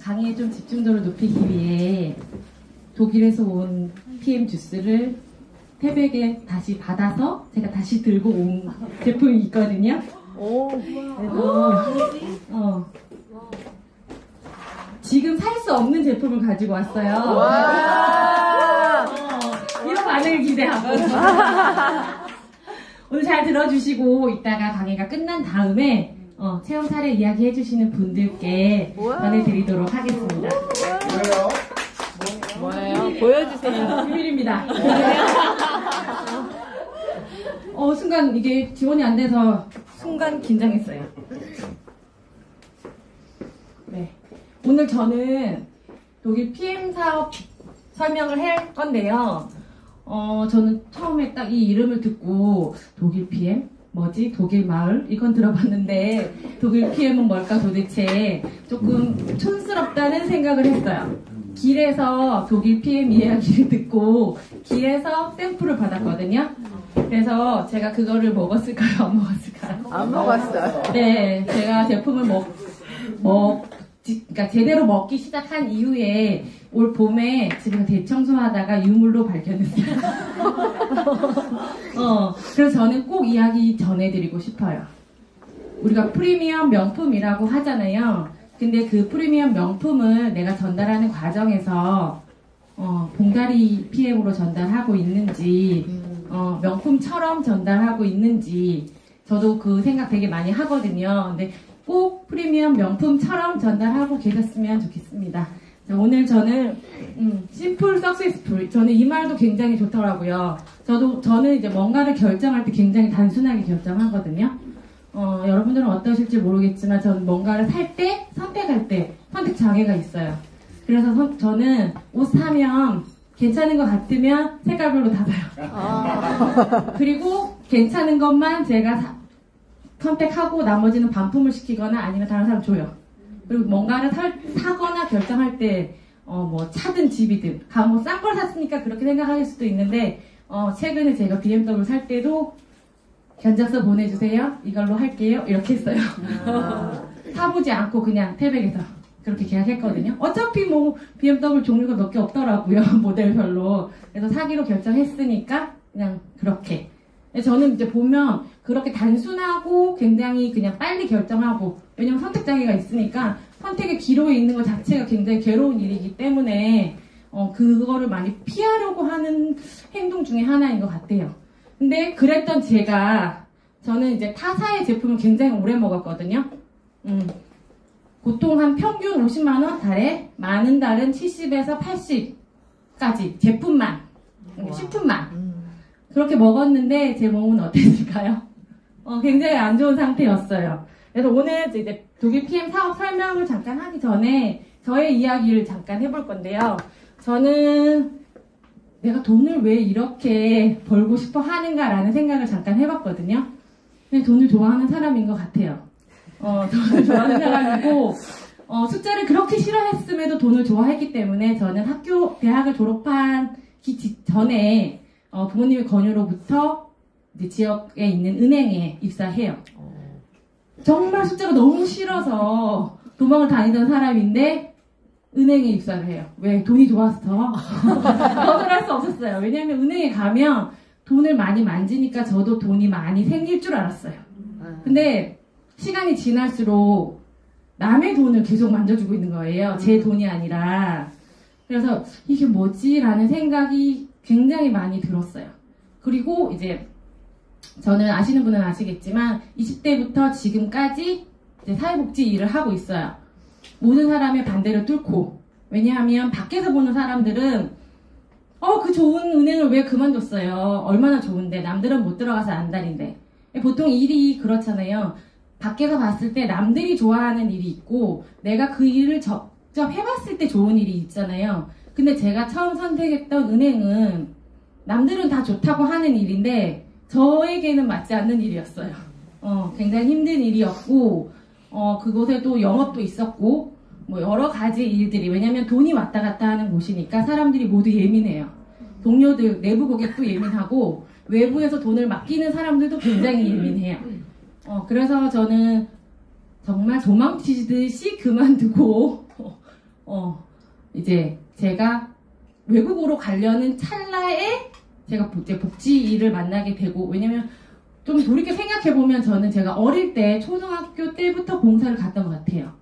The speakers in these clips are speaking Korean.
강의에 좀 집중도를 높이기 위해 독일에서 온 PM 주스를 태백에 다시 받아서 제가 다시 들고 온 제품이 있거든요. 그래서 지금 살 수 없는 제품을 가지고 왔어요. 이런 반응을 기대하고 오늘 잘 들어주시고 이따가 강의가 끝난 다음에 체험 사례 이야기 해주시는 분들께 전해드리도록 하겠습니다. 뭐예요? 보여주세요. 비밀입니다. 순간 이게 지원이 안 돼서 순간 긴장했어요. 네. 오늘 저는 독일 PM 사업 설명을 할 건데요. 저는 처음에 딱 이 이름을 듣고 독일 PM? 뭐지? 독일 마을? 이건 들어봤는데 독일 PM은 뭘까 도대체 조금 촌스럽다는 생각을 했어요. 길에서 독일 PM 이야기를 듣고 길에서 샘플을 받았거든요. 그래서 제가 그거를 먹었을까요? 안 먹었을까요? 안 먹었어요. 네, 제가 제품을 그러니까 제대로 먹기 시작한 이후에 올 봄에 집을 대청소하다가 유물로 발견했어요. 그래서 저는 꼭 이야기 전해드리고 싶어요. 우리가 프리미엄 명품이라고 하잖아요. 근데 그 프리미엄 명품을 내가 전달하는 과정에서 봉다리 PM으로 전달하고 있는지 명품처럼 전달하고 있는지 저도 그 생각 되게 많이 하거든요. 근데 꼭 프리미엄 명품처럼 전달하고 계셨으면 좋겠습니다. 자, 오늘 저는 심플 석세스풀, 저는 이 말도 굉장히 좋더라고요. 저는 이제 뭔가를 결정할 때 굉장히 단순하게 결정하거든요. 여러분들은 어떠실지 모르겠지만 저는 뭔가를 살 때, 선택할 때 선택 장애가 있어요. 그래서 저는 옷 사면 괜찮은 것 같으면 색깔별로 다 사요. 그리고 괜찮은 것만 제가 선택하고 나머지는 반품을 시키거나 아니면 다른 사람 줘요. 그리고 뭔가를 사거나 결정할 때 뭐 차든 집이든 뭐 싼 걸 샀으니까 그렇게 생각하실 수도 있는데 최근에 제가 BMW 살 때도 견적서 보내주세요. 이걸로 할게요. 이렇게 했어요. 사보지 않고 그냥 태백에서 그렇게 계약했거든요. 어차피 뭐 BMW 종류가 몇 개 없더라고요. 모델별로. 그래서 사기로 결정했으니까 그냥 그렇게. 저는 이제 보면 그렇게 단순하고 굉장히 그냥 빨리 결정하고, 왜냐면 선택 장애가 있으니까 선택의 기로에 있는 것 자체가 굉장히 괴로운 일이기 때문에 그거를 많이 피하려고 하는 행동 중에 하나인 것 같아요. 근데 그랬던 저는 이제 타사의 제품을 굉장히 오래 먹었거든요. 보통 한 평균 50만원 달에, 많은 달은 70에서 80까지 제품만, 식품만 그렇게 먹었는데 제 몸은 어땠을까요? 굉장히 안 좋은 상태였어요. 그래서 오늘 이제 독일 PM 사업 설명을 잠깐 하기 전에 저의 이야기를 잠깐 해볼 건데요. 저는 내가 돈을 왜 이렇게 벌고 싶어 하는가라는 생각을 잠깐 해봤거든요. 근데 돈을 좋아하는 사람인 것 같아요. 돈을 좋아하는 사람이고, 숫자를 그렇게 싫어했음에도 돈을 좋아했기 때문에 저는 대학을 졸업하기 전에 부모님의 권유로부터 이제 지역에 있는 은행에 입사해요. 정말 숫자가 너무 싫어서 도망을 다니던 사람인데 은행에 입사를 해요. 왜? 돈이 좋아서 거절할 수 없었어요. 왜냐하면 은행에 가면 돈을 많이 만지니까 저도 돈이 많이 생길 줄 알았어요. 근데 시간이 지날수록 남의 돈을 계속 만져주고 있는 거예요. 제 돈이 아니라. 그래서 이게 뭐지? 라는 생각이 굉장히 많이 들었어요. 그리고 이제 저는 아시는 분은 아시겠지만 20대부터 지금까지 이제 사회복지 일을 하고 있어요. 모든 사람의 반대를 뚫고. 왜냐하면 밖에서 보는 사람들은 그 좋은 은행을 왜 그만뒀어요? 얼마나 좋은데, 남들은 못 들어가서 안달인데. 보통 일이 그렇잖아요. 밖에서 봤을 때 남들이 좋아하는 일이 있고 내가 그 일을 직접 해봤을 때 좋은 일이 있잖아요. 근데 제가 처음 선택했던 은행은 남들은 다 좋다고 하는 일인데 저에게는 맞지 않는 일이었어요. 굉장히 힘든 일이었고, 그곳에도 영업도 있었고, 뭐 여러 가지 일들이, 왜냐면 돈이 왔다 갔다 하는 곳이니까 사람들이 모두 예민해요. 동료들, 내부 고객도 예민하고, 외부에서 돈을 맡기는 사람들도 굉장히 예민해요. 그래서 저는 정말 도망치듯이 그만두고, 이제 제가 외국으로 가려는 찰나에 제가 이제 복지 일을 만나게 되고, 왜냐면 좀 돌이켜 생각해보면 저는 제가 어릴 때 초등학교 때부터 봉사를 갔던 것 같아요.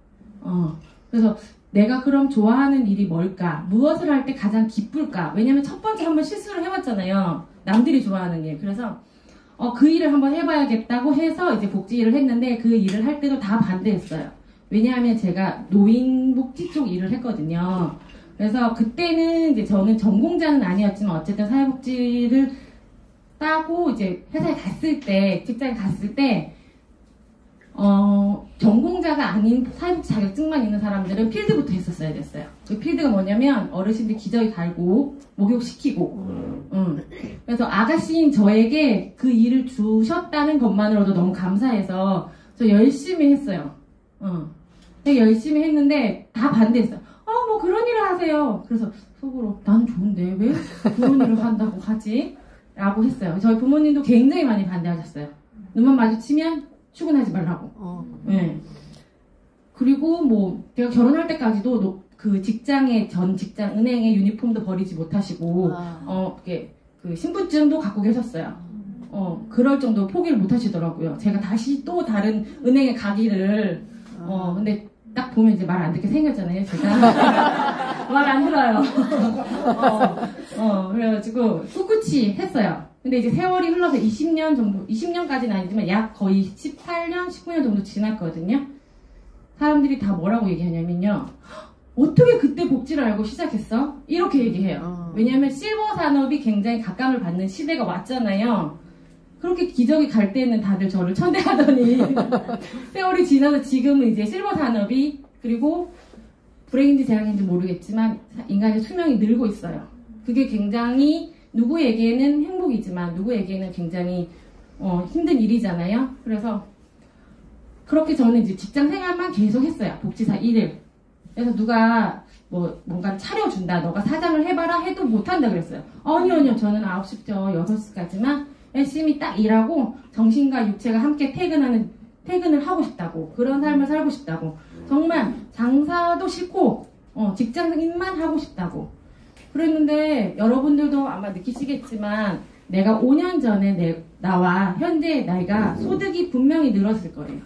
그래서 내가 그럼 좋아하는 일이 뭘까? 무엇을 할 때 가장 기쁠까? 왜냐면 첫 번째 한번 실수를 해봤잖아요. 남들이 좋아하는 일. 그래서 그 일을 한번 해봐야겠다고 해서 이제 복지 일을 했는데 그 일을 할 때도 다 반대했어요. 왜냐하면 제가 노인복지 쪽 일을 했거든요. 그래서 그때는 이제 저는 전공자는 아니었지만 어쨌든 사회복지를 따고 이제 회사에 갔을 때, 직장에 갔을 때, 전공자가 아닌 사회복지 자격증만 있는 사람들은 필드부터 했었어야 됐어요. 그 필드가 뭐냐면 어르신들 기저귀 갈고 목욕시키고, 그래서 아가씨인 저에게 그 일을 주셨다는 것만으로도 너무 감사해서 저 열심히 했어요. 되게 열심히 했는데 다 반대했어요. 뭐 그런 일을 하세요. 그래서 속으로 나는 좋은데 왜 그런 일을 한다고 하지? 라고 했어요. 저희 부모님도 굉장히 많이 반대하셨어요. 눈만 마주치면 출근하지 말라고. 네. 그리고 뭐 제가 결혼할 때까지도 그 직장의 전 직장 은행의 유니폼도 버리지 못하시고 이렇게 그 신분증도 갖고 계셨어요. 그럴 정도 포기를 못 하시더라고요. 제가 다시 또 다른 은행에 가기를 근데 딱 보면 이제 말 안 듣게 생겼잖아요, 제가. 말 안 들어요. 그래가지고 꿋꿋이 했어요. 근데 이제 세월이 흘러서 20년 정도, 20년까지는 아니지만 약 거의 18년, 19년 정도 지났거든요. 사람들이 다 뭐라고 얘기하냐면요. 어떻게 그때 복지를 알고 시작했어? 이렇게 얘기해요. 왜냐면 실버 산업이 굉장히 각광을 받는 시대가 왔잖아요. 그렇게 기저귀 갈 때는 다들 저를 천대하더니 세월이 지나서 지금은 이제 실버 산업이, 그리고 불행인지 재앙인지 모르겠지만 인간의 수명이 늘고 있어요. 그게 굉장히 누구에게는 행복이지만 누구에게는 굉장히 힘든 일이잖아요. 그래서 그렇게 저는 이제 직장 생활만 계속 했어요. 복지사 일을. 그래서 누가 뭔가를 차려준다, 너가 사장을 해봐라 해도 못한다 그랬어요. 아니요, 저는 9시부터 6시까지만 열심히 딱 일하고 정신과 육체가 함께 퇴근을 하고 싶다고, 그런 삶을 살고 싶다고, 정말 장사도 싫고 직장인만 하고 싶다고 그랬는데, 여러분들도 아마 느끼시겠지만 내가 5년 전에 나와 현재 나이가 소득이 분명히 늘었을 거예요.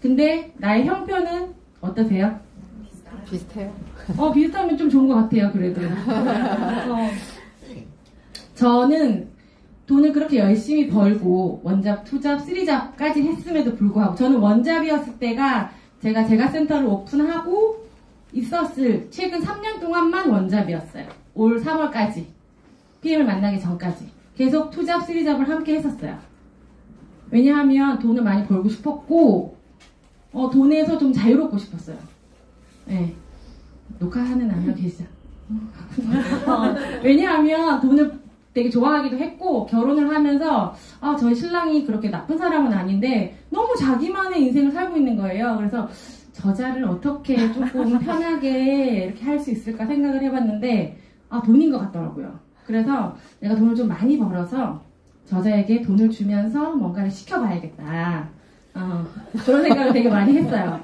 근데 나의 형편은 어떠세요? 비슷해요. 비슷하면 좀 좋은 것 같아요. 그래도 저는 돈을 그렇게 열심히 벌고 원잡, 투잡, 쓰리잡까지 했음에도 불구하고, 저는 원잡이었을 때가 제가 재가센터를 오픈하고 있었을 최근 3년 동안만 원잡이었어요. 올 3월까지. PM을 만나기 전까지. 계속 투잡, 쓰리잡을 함께 했었어요. 왜냐하면 돈을 많이 벌고 싶었고, 돈에서 좀 자유롭고 싶었어요. 네. 녹화하는 아마 계시죠? 왜냐하면 돈을 되게 좋아하기도 했고, 결혼을 하면서 저희 신랑이 그렇게 나쁜 사람은 아닌데 너무 자기만의 인생을 살고 있는 거예요. 그래서 저자를 어떻게 조금 편하게 이렇게 할 수 있을까 생각을 해봤는데 돈인 것 같더라고요. 그래서 내가 돈을 좀 많이 벌어서 저자에게 돈을 주면서 뭔가를 시켜봐야겠다. 그런 생각을 되게 많이 했어요.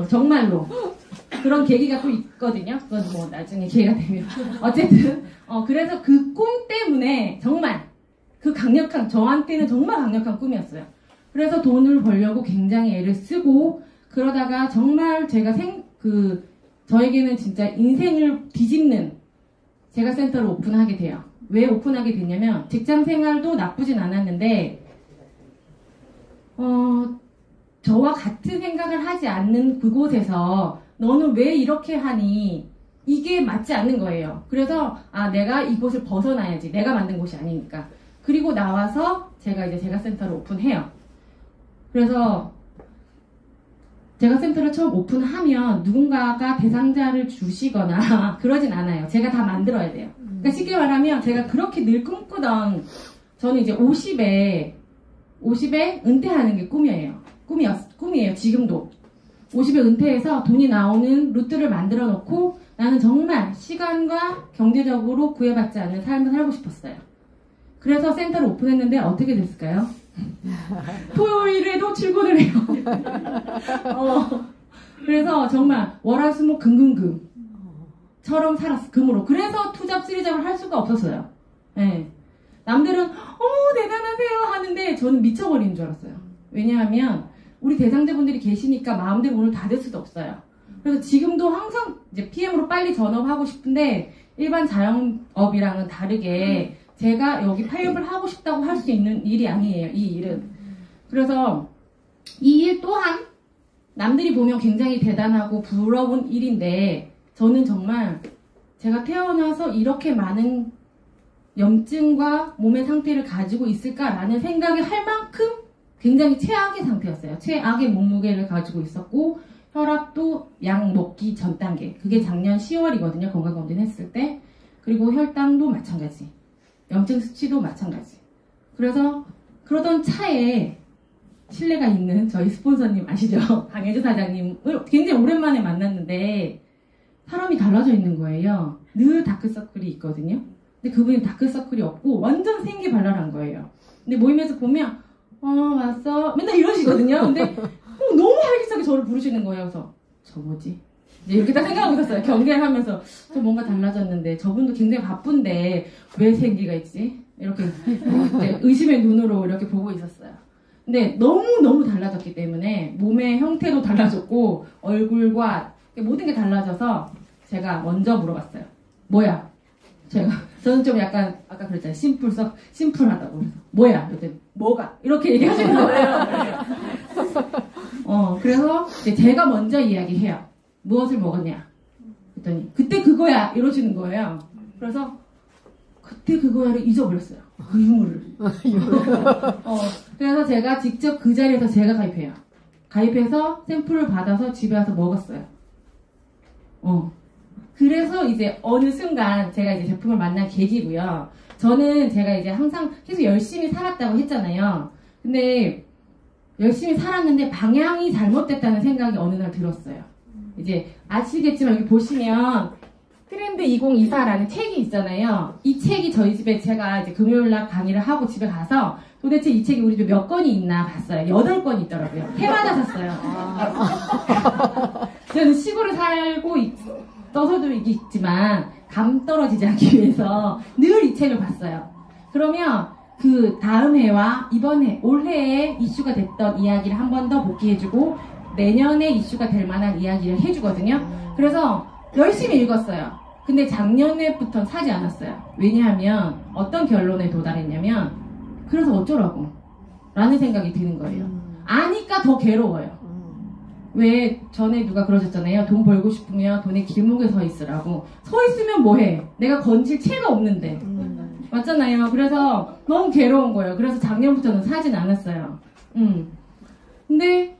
정말로. 그런 계기가 또 있거든요. 그건 뭐 나중에 기회가 되면. 어쨌든, 그래서 그 꿈 때문에 정말 저한테는 정말 강력한 꿈이었어요. 그래서 돈을 벌려고 굉장히 애를 쓰고, 그러다가 정말 제가 저에게는 진짜 인생을 뒤집는 재가센터를 오픈하게 돼요. 왜 오픈하게 됐냐면, 직장 생활도 나쁘진 않았는데, 저와 같은 생각을 하지 않는 그곳에서 너는 왜 이렇게 하니? 이게 맞지 않는 거예요. 그래서 내가 이곳을 벗어나야지. 내가 만든 곳이 아니니까. 그리고 나와서 제가 이제 재가센터를 오픈해요. 그래서 재가센터를 처음 오픈하면 누군가가 대상자를 주시거나 그러진 않아요. 제가 다 만들어야 돼요. 그러니까 쉽게 말하면 제가 그렇게 늘 꿈꾸던, 저는 이제 50에 은퇴하는 게 꿈이에요. 지금도. 50에 은퇴해서 돈이 나오는 루트를 만들어 놓고 나는 정말 시간과 경제적으로 구애받지 않는 삶을 살고 싶었어요. 그래서 센터를 오픈했는데 어떻게 됐을까요? 토요일에도 출근을 해요. 그래서 정말 월화수목 금금금 처럼 살았어. 금으로. 그래서 투잡, 쓰리잡을 할 수가 없었어요. 예. 남들은 어머 대단하세요 하는데 저는 미쳐버리는 줄 알았어요. 왜냐하면 우리 대상자분들이 계시니까 마음대로 문을 닫을 수도 없어요. 그래서 지금도 항상 이제 PM으로 빨리 전업하고 싶은데 일반 자영업이랑은 다르게 제가 여기 파업을 하고 싶다고 할 수 있는 일이 아니에요. 이 일은. 그래서 이 일 또한 남들이 보면 굉장히 대단하고 부러운 일인데 저는 정말 제가 태어나서 이렇게 많은 염증과 몸의 상태를 가지고 있을까라는 생각이 할 만큼 굉장히 최악의 상태였어요. 최악의 몸무게를 가지고 있었고 혈압도 약 먹기 전 단계. 그게 작년 10월이거든요. 건강검진 했을 때. 그리고 혈당도 마찬가지. 염증 수치도 마찬가지. 그래서 그러던 차에 신뢰가 있는 저희 스폰서님 아시죠? 강혜주 사장님을 굉장히 오랜만에 만났는데 사람이 달라져 있는 거예요. 늘 다크서클이 있거든요. 근데 그분이 다크서클이 없고 완전 생기발랄한 거예요. 근데 모임에서 보면 왔어? 맨날 이러시거든요. 근데 너무 활기차게 저를 부르시는 거예요. 그래서 저 뭐지? 이제 이렇게 딱 생각하고 있었어요. 경계를 하면서 저 뭔가 달라졌는데 저분도 굉장히 바쁜데 왜 생기가 있지? 이렇게 의심의 눈으로 이렇게 보고 있었어요. 근데 너무너무 달라졌기 때문에 몸의 형태도 달라졌고 얼굴과 모든 게 달라져서 제가 먼저 물어봤어요. 뭐야? 저는 좀 약간 아까 그랬잖아요. 심플하다고. 그래서 뭐야? 그랬더니 뭐가? 이렇게 얘기하시는 거예요. 그래서 이제 제가 먼저 이야기해요. 무엇을 먹었냐? 그랬더니 그때 그거야 이러시는 거예요. 그래서 그때 그거야를 잊어버렸어요. 그 유물을. 그래서 제가 직접 그 자리에서 제가 가입해요. 가입해서 샘플을 받아서 집에 와서 먹었어요. 그래서 이제 어느 순간 제가 이제 제품을 만난 계기고요. 저는 제가 이제 항상 계속 열심히 살았다고 했잖아요. 근데 열심히 살았는데 방향이 잘못됐다는 생각이 어느 날 들었어요. 이제 아시겠지만 여기 보시면 트렌드 2024라는 책이 있잖아요. 이 책이 저희 집에 제가 이제 금요일날 강의를 하고 집에 가서 도대체 이 책이 우리 집에 몇 권이 있나 봤어요. 8권이 있더라고요. 해마다 샀어요. 저는 시골에 살고 떠서도 있지만 감 떨어지지 않기 위해서 늘 이 책을 봤어요. 그러면 그 다음 해와 이번 해, 올해에 이슈가 됐던 이야기를 한 번 더 복귀해주고 내년에 이슈가 될 만한 이야기를 해주거든요. 그래서 열심히 읽었어요. 근데 작년에부터 사지 않았어요. 왜냐하면 어떤 결론에 도달했냐면 그래서 어쩌라고 라는 생각이 드는 거예요. 아니까 더 괴로워요. 왜 전에 누가 그러셨잖아요. 돈 벌고 싶으면 돈의 길목에 서 있으라고. 서 있으면 뭐해? 내가 건질 채가 없는데. 맞잖아요. 그래서 너무 괴로운 거예요. 그래서 작년부터는 사진 않았어요. 근데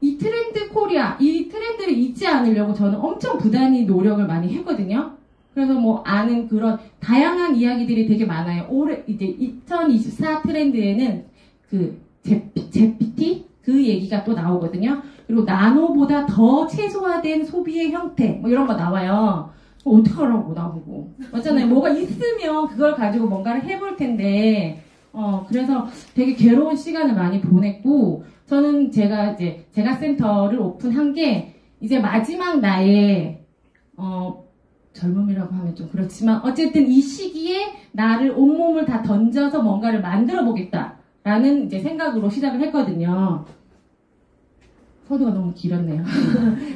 이 트렌드 코리아, 이 트렌드를 잊지 않으려고 저는 엄청 부단히 노력을 많이 했거든요. 그래서 뭐 아는 그런 다양한 이야기들이 되게 많아요. 올해 이제 2024 트렌드에는 그 GPT 그 얘기가 또 나오거든요. 그리고 나노보다 더 최소화된 소비의 형태 뭐 이런 거 나와요. 어떡하라고 나보고. 맞잖아요. 뭐가 있으면 그걸 가지고 뭔가를 해볼 텐데 그래서 되게 괴로운 시간을 많이 보냈고 저는 제가 센터를 오픈한 게 이제 마지막 나의 젊음이라고 하면 좀 그렇지만 어쨌든 이 시기에 나를 온몸을 다 던져서 뭔가를 만들어 보겠다라는 이제 생각으로 시작을 했거든요. 서두가 너무 길었네요.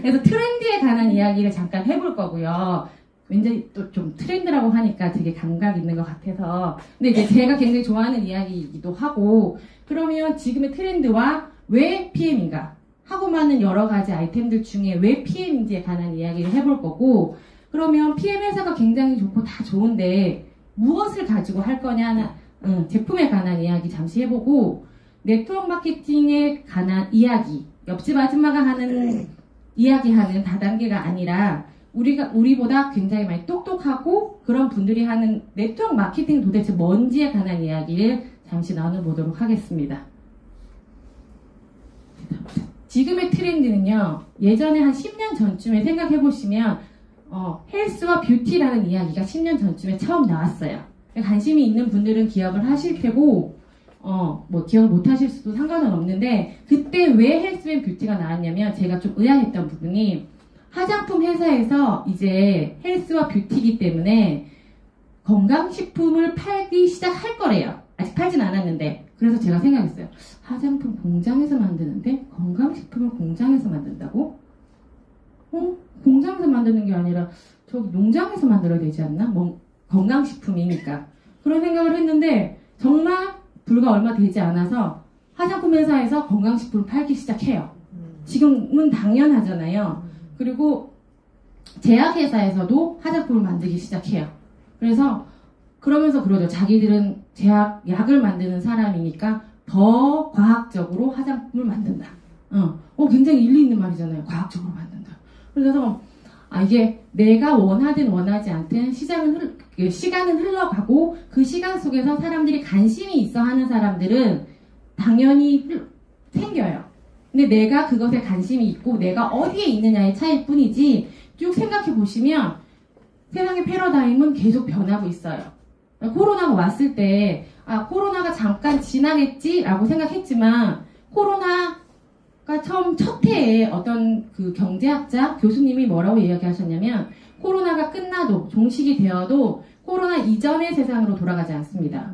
그래서 트렌드에 관한 이야기를 잠깐 해볼 거고요. 왠지 또 좀 트렌드라고 하니까 되게 감각 있는 것 같아서. 근데 이제 제가 굉장히 좋아하는 이야기이기도 하고, 그러면 지금의 트렌드와 왜 PM인가? 하고 많은 여러 가지 아이템들 중에 왜 PM인지에 관한 이야기를 해볼 거고, 그러면 PM 회사가 굉장히 좋고 다 좋은데, 무엇을 가지고 할 거냐, 제품에 관한 이야기 잠시 해보고, 네트워크 마케팅에 관한 이야기, 옆집 아줌마가 하는 이야기하는 다단계가 아니라 우리보다 굉장히 많이 똑똑하고 그런 분들이 하는 네트워크 마케팅 도대체 뭔지에 관한 이야기를 잠시 나눠보도록 하겠습니다. 지금의 트렌드는요. 예전에 한 10년 전쯤에 생각해보시면 헬스와 뷰티라는 이야기가 10년 전쯤에 처음 나왔어요. 관심이 있는 분들은 기억을 하실 테고 뭐 기억을 못 하실 수도 상관은 없는데 그때 왜 헬스 앤 뷰티가 나왔냐면 제가 좀 의아했던 부분이 화장품 회사에서 이제 헬스와 뷰티이기 때문에 건강식품을 팔기 시작할 거래요. 아직 팔진 않았는데. 그래서 제가 생각했어요. 화장품 공장에서 만드는데 건강식품을 공장에서 만든다고? 공장에서 만드는 게 아니라 저기 농장에서 만들어야 되지 않나? 뭐 건강식품이니까. 그런 생각을 했는데 정말 불과 얼마 되지 않아서 화장품 회사에서 건강식품을 팔기 시작해요. 지금은 당연하잖아요. 그리고 제약회사에서도 화장품을 만들기 시작해요. 그래서 그러면서 그러죠. 자기들은 약을 만드는 사람이니까 더 과학적으로 화장품을 만든다. 굉장히 일리 있는 말이잖아요. 과학적으로 만든다. 그래서 이게 내가 원하든 원하지 않든 시간은 흘러가고 그 시간 속에서 사람들이 관심이 있어 하는 사람들은 당연히 생겨요. 근데 내가 그것에 관심이 있고 내가 어디에 있느냐의 차이일 뿐이지 쭉 생각해 보시면 세상의 패러다임은 계속 변하고 있어요. 코로나가 왔을 때 코로나가 잠깐 지나겠지라고 생각했지만 코로나가 처음 첫 해에 어떤 그 경제학자 교수님이 뭐라고 이야기하셨냐면 코로나가 끝나도 종식이 되어도 코로나 이전의 세상으로 돌아가지 않습니다.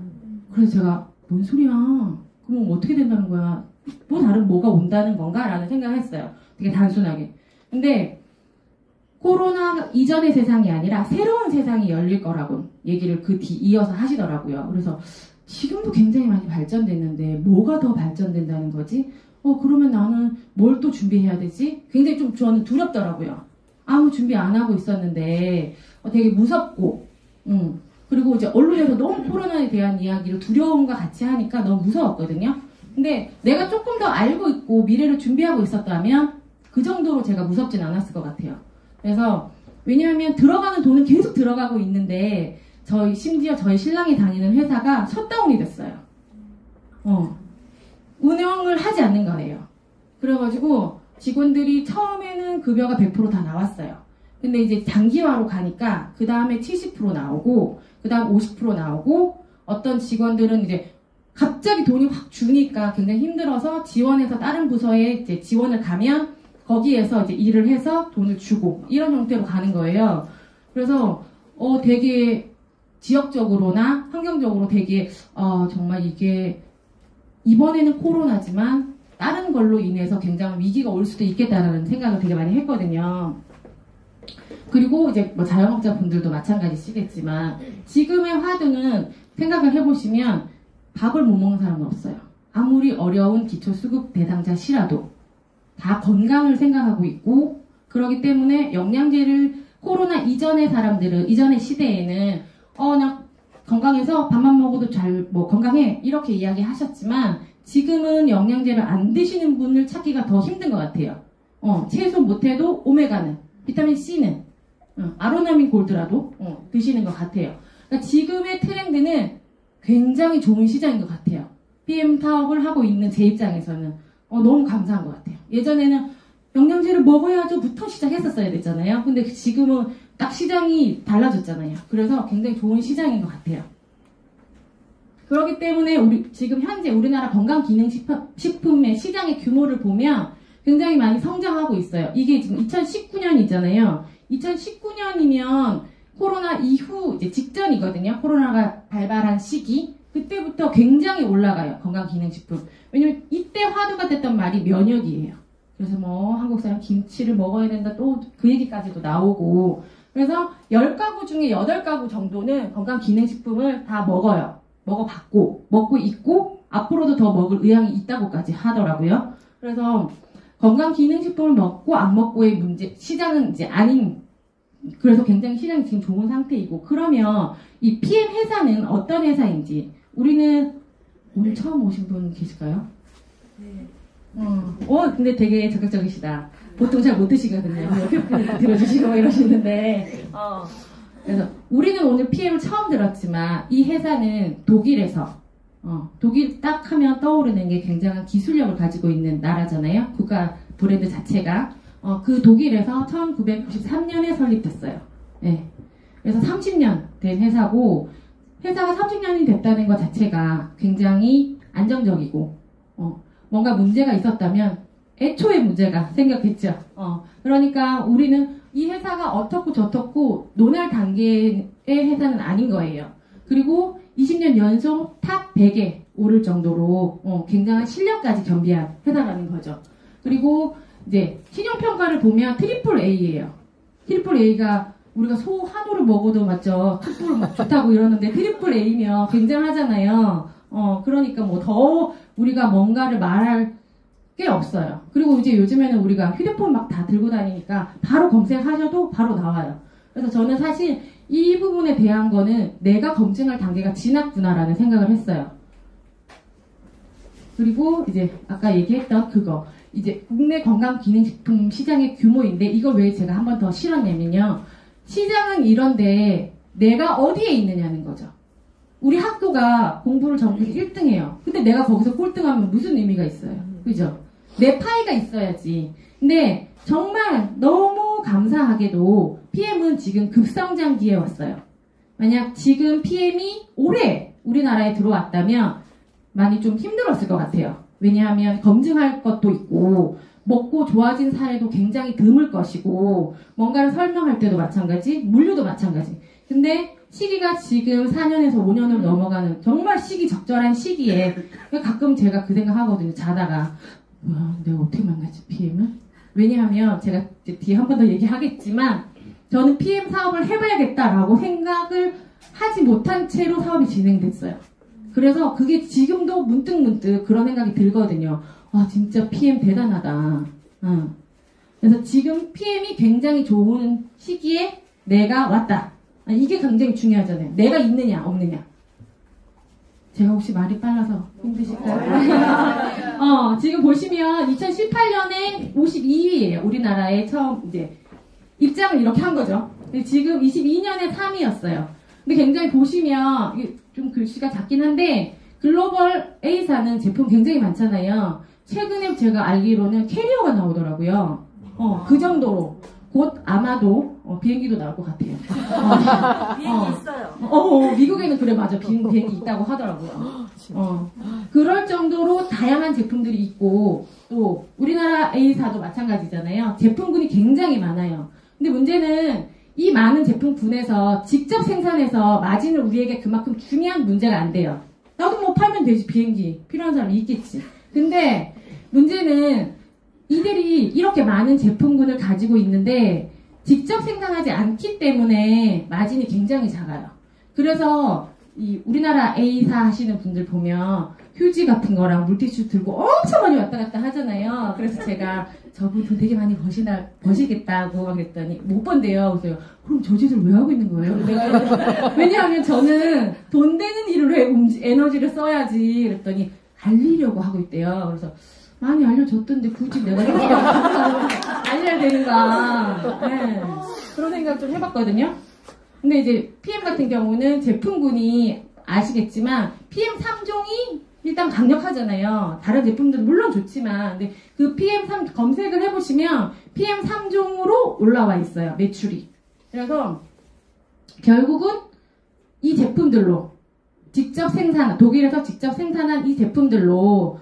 그래서 제가 뭔 소리야? 그럼 어떻게 된다는 거야? 뭐가 온다는 건가? 라는 생각을 했어요. 되게 단순하게. 근데 코로나 이전의 세상이 아니라 새로운 세상이 열릴 거라고 얘기를 이어서 하시더라고요. 그래서 지금도 굉장히 많이 발전됐는데 뭐가 더 발전된다는 거지? 그러면 나는 뭘 또 준비해야 되지? 굉장히 좀 저는 두렵더라고요. 아무 준비 안 하고 있었는데 되게 무섭고 그리고 이제 언론에서 너무 코로나에 대한 이야기를 두려움과 같이 하니까 너무 무서웠거든요. 근데 내가 조금 더 알고 있고 미래를 준비하고 있었다면 그 정도로 제가 무섭진 않았을 것 같아요. 그래서 왜냐하면 들어가는 돈은 계속 들어가고 있는데 심지어 저희 신랑이 다니는 회사가 셧다운이 됐어요. 운영을 하지 않는 거예요. 그래가지고 직원들이 처음에는 급여가 100% 다 나왔어요. 근데 이제 장기화로 가니까 그 다음에 70% 나오고 그 다음 50% 나오고 어떤 직원들은 이제 갑자기 돈이 확 주니까 굉장히 힘들어서 지원해서 다른 부서에 이제 지원을 가면 거기에서 이제 일을 해서 돈을 주고 이런 형태로 가는 거예요. 그래서 되게 지역적으로나 환경적으로 되게 정말 이게 이번에는 코로나지만 다른 걸로 인해서 굉장히 위기가 올 수도 있겠다라는 생각을 되게 많이 했거든요. 그리고 이제 뭐 자영업자분들도 마찬가지시겠지만 지금의 화두는 생각을 해보시면 밥을 못 먹는 사람은 없어요. 아무리 어려운 기초수급 대상자시라도 다 건강을 생각하고 있고 그렇기 때문에 영양제를 코로나 이전의 사람들은 이전의 시대에는 그냥 건강해서 밥만 먹어도 건강해 이렇게 이야기하셨지만 지금은 영양제를 안 드시는 분을 찾기가 더 힘든 것 같아요. 채소 못해도 오메가는 비타민 C는 아로나민 골드라도 드시는 것 같아요. 그러니까 지금의 트렌드는 굉장히 좋은 시장인 것 같아요. PM 사업을 하고 있는 제 입장에서는 너무 감사한 것 같아요. 예전에는 영양제를 먹어야죠부터 시작했었어야 됐잖아요. 근데 지금은 딱 시장이 달라졌잖아요. 그래서 굉장히 좋은 시장인 것 같아요. 그렇기 때문에 지금 현재 우리나라 건강기능식품의 시장의 규모를 보면 굉장히 많이 성장하고 있어요. 이게 지금 2019년이잖아요. 2019년이면 코로나 이후 이제 직전이거든요. 코로나가 발발한 시기. 그때부터 굉장히 올라가요. 건강기능식품. 왜냐면 이때 화두가 됐던 말이 면역이에요. 그래서 한국 사람 김치를 먹어야 된다 또 그 얘기까지도 나오고 그래서 10가구 중에 8가구 정도는 건강기능식품을 다 먹어요. 먹어봤고 먹고 있고 앞으로도 더 먹을 의향이 있다고까지 하더라고요. 그래서 건강기능식품을 먹고 안 먹고의 문제 시장은 이제 아닌 그래서 굉장히 시장이 지금 좋은 상태이고 그러면 이 PM 회사는 어떤 회사인지 우리는 오늘 처음 오신 분 계실까요? 네. 근데 되게 적극적이시다. 보통 잘 못 드시거든요. 옆에 들어주시고 이러시는데. 그래서 우리는 오늘 PM을 처음 들었지만 이 회사는 독일에서 독일 딱 하면 떠오르는 게 굉장한 기술력을 가지고 있는 나라잖아요. 국가 브랜드 자체가. 그 독일에서 1993년에 설립됐어요. 네. 그래서 30년 된 회사고 회사가 30년이 됐다는 것 자체가 굉장히 안정적이고 뭔가 문제가 있었다면 애초에 문제가 생겼겠죠. 그러니까 우리는 이 회사가 어떻고 저떻고 논할 단계의 회사는 아닌 거예요. 그리고 20년 연속 탑 100에 오를 정도로 굉장한 실력까지 겸비한 회사라는 거죠. 그리고 이제 신용평가를 보면 트리플 A예요. 트리플 A가 우리가 소 한우를 먹어도 맞죠? 트리플 막 좋다고 이러는데 트리플 A면 굉장하잖아요. 그러니까 뭐 더 우리가 뭔가를 말할 게 없어요. 그리고 이제 요즘에는 우리가 휴대폰 막 다 들고 다니니까 바로 검색하셔도 바로 나와요. 그래서 저는 사실 이 부분에 대한 거는 내가 검증할 단계가 지났구나라는 생각을 했어요. 그리고 이제 아까 얘기했던 그거 이제 국내 건강기능식품 시장의 규모인데 이걸 왜 제가 한 번 더 실었냐면요. 시장은 이런데 내가 어디에 있느냐는 거죠. 우리 학교가 공부를 전국에서 1등해요. 근데 내가 거기서 꼴등하면 무슨 의미가 있어요. 그죠? 내 파이가 있어야지. 근데 정말 너무 감사하게도 PM은 지금 급성장기에 왔어요. 만약 지금 PM이 올해 우리나라에 들어왔다면 많이 좀 힘들었을 것 같아요. 왜냐하면 검증할 것도 있고 먹고 좋아진 사례도 굉장히 드물 것이고 뭔가를 설명할 때도 마찬가지, 물류도 마찬가지. 근데 시기가 지금 4년에서 5년으로 넘어가는 정말 시기적절한 시기에 가끔 제가 그 생각하거든요. 자다가 뭐야 내가 어떻게 만나지 PM을? 왜냐하면 제가 뒤에 한 번 더 얘기하겠지만 저는 PM 사업을 해봐야겠다라고 생각을 하지 못한 채로 사업이 진행됐어요. 그래서 그게 지금도 문득문득 그런 생각이 들거든요. 와 진짜 PM 대단하다. 그래서 지금 PM이 굉장히 좋은 시기에 내가 왔다. 이게 굉장히 중요하잖아요. 내가 있느냐 없느냐. 제가 혹시 말이 빨라서 힘드실까요? 지금 보시면 2018년에 52위예요. 우리나라에 처음 이제 입장을 이렇게 한 거죠. 근데 지금 22년에 3위였어요. 근데 굉장히 보시면 이게 좀 글씨가 작긴 한데 글로벌 A사는 제품 굉장히 많잖아요. 최근에 제가 알기로는 캐리어가 나오더라고요. 그 정도로 곧 아마도 비행기도 나올 것 같아요. 비행기 있어요. 미국에는 그래 맞아 비행기 있다고 하더라고요. 그럴 정도로 다양한 제품들이 있고 또 우리나라 A사도 마찬가지잖아요. 제품군이 굉장히 많아요. 근데 문제는 이 많은 제품군에서 직접 생산해서 마진을 우리에게 그만큼 중요한 문제가 안 돼요. 나도 뭐 팔면 되지 비행기 필요한 사람이 있겠지. 근데 문제는 이들이 이렇게 많은 제품군을 가지고 있는데 직접 생산하지 않기 때문에 마진이 굉장히 작아요. 그래서 이 우리나라 A사 하시는 분들 보면 휴지 같은 거랑 물티슈 들고 엄청 많이 왔다 갔다 하잖아요. 그래서 제가 저분 돈 되게 많이 버시겠다고 그랬더니 못 번대요. 그래서 그럼 저 짓을 왜 하고 있는 거예요? 내가 왜냐하면 저는 돈 되는 일을 해 에너지를 써야지 그랬더니 알리려고 하고 있대요. 그래서 많이 알려줬던데 굳이 내가 이렇게 알려야 되는가. 네. 그런 생각 좀 해봤거든요. 근데 이제 PM 같은 경우는 제품군이 아시겠지만 PM 3종이 일단 강력하잖아요. 다른 제품들은 물론 좋지만 근데 그 PM3 검색을 해보시면 PM 3종으로 올라와 있어요. 매출이. 그래서 결국은 이 제품들로 직접 독일에서 직접 생산한 이 제품들로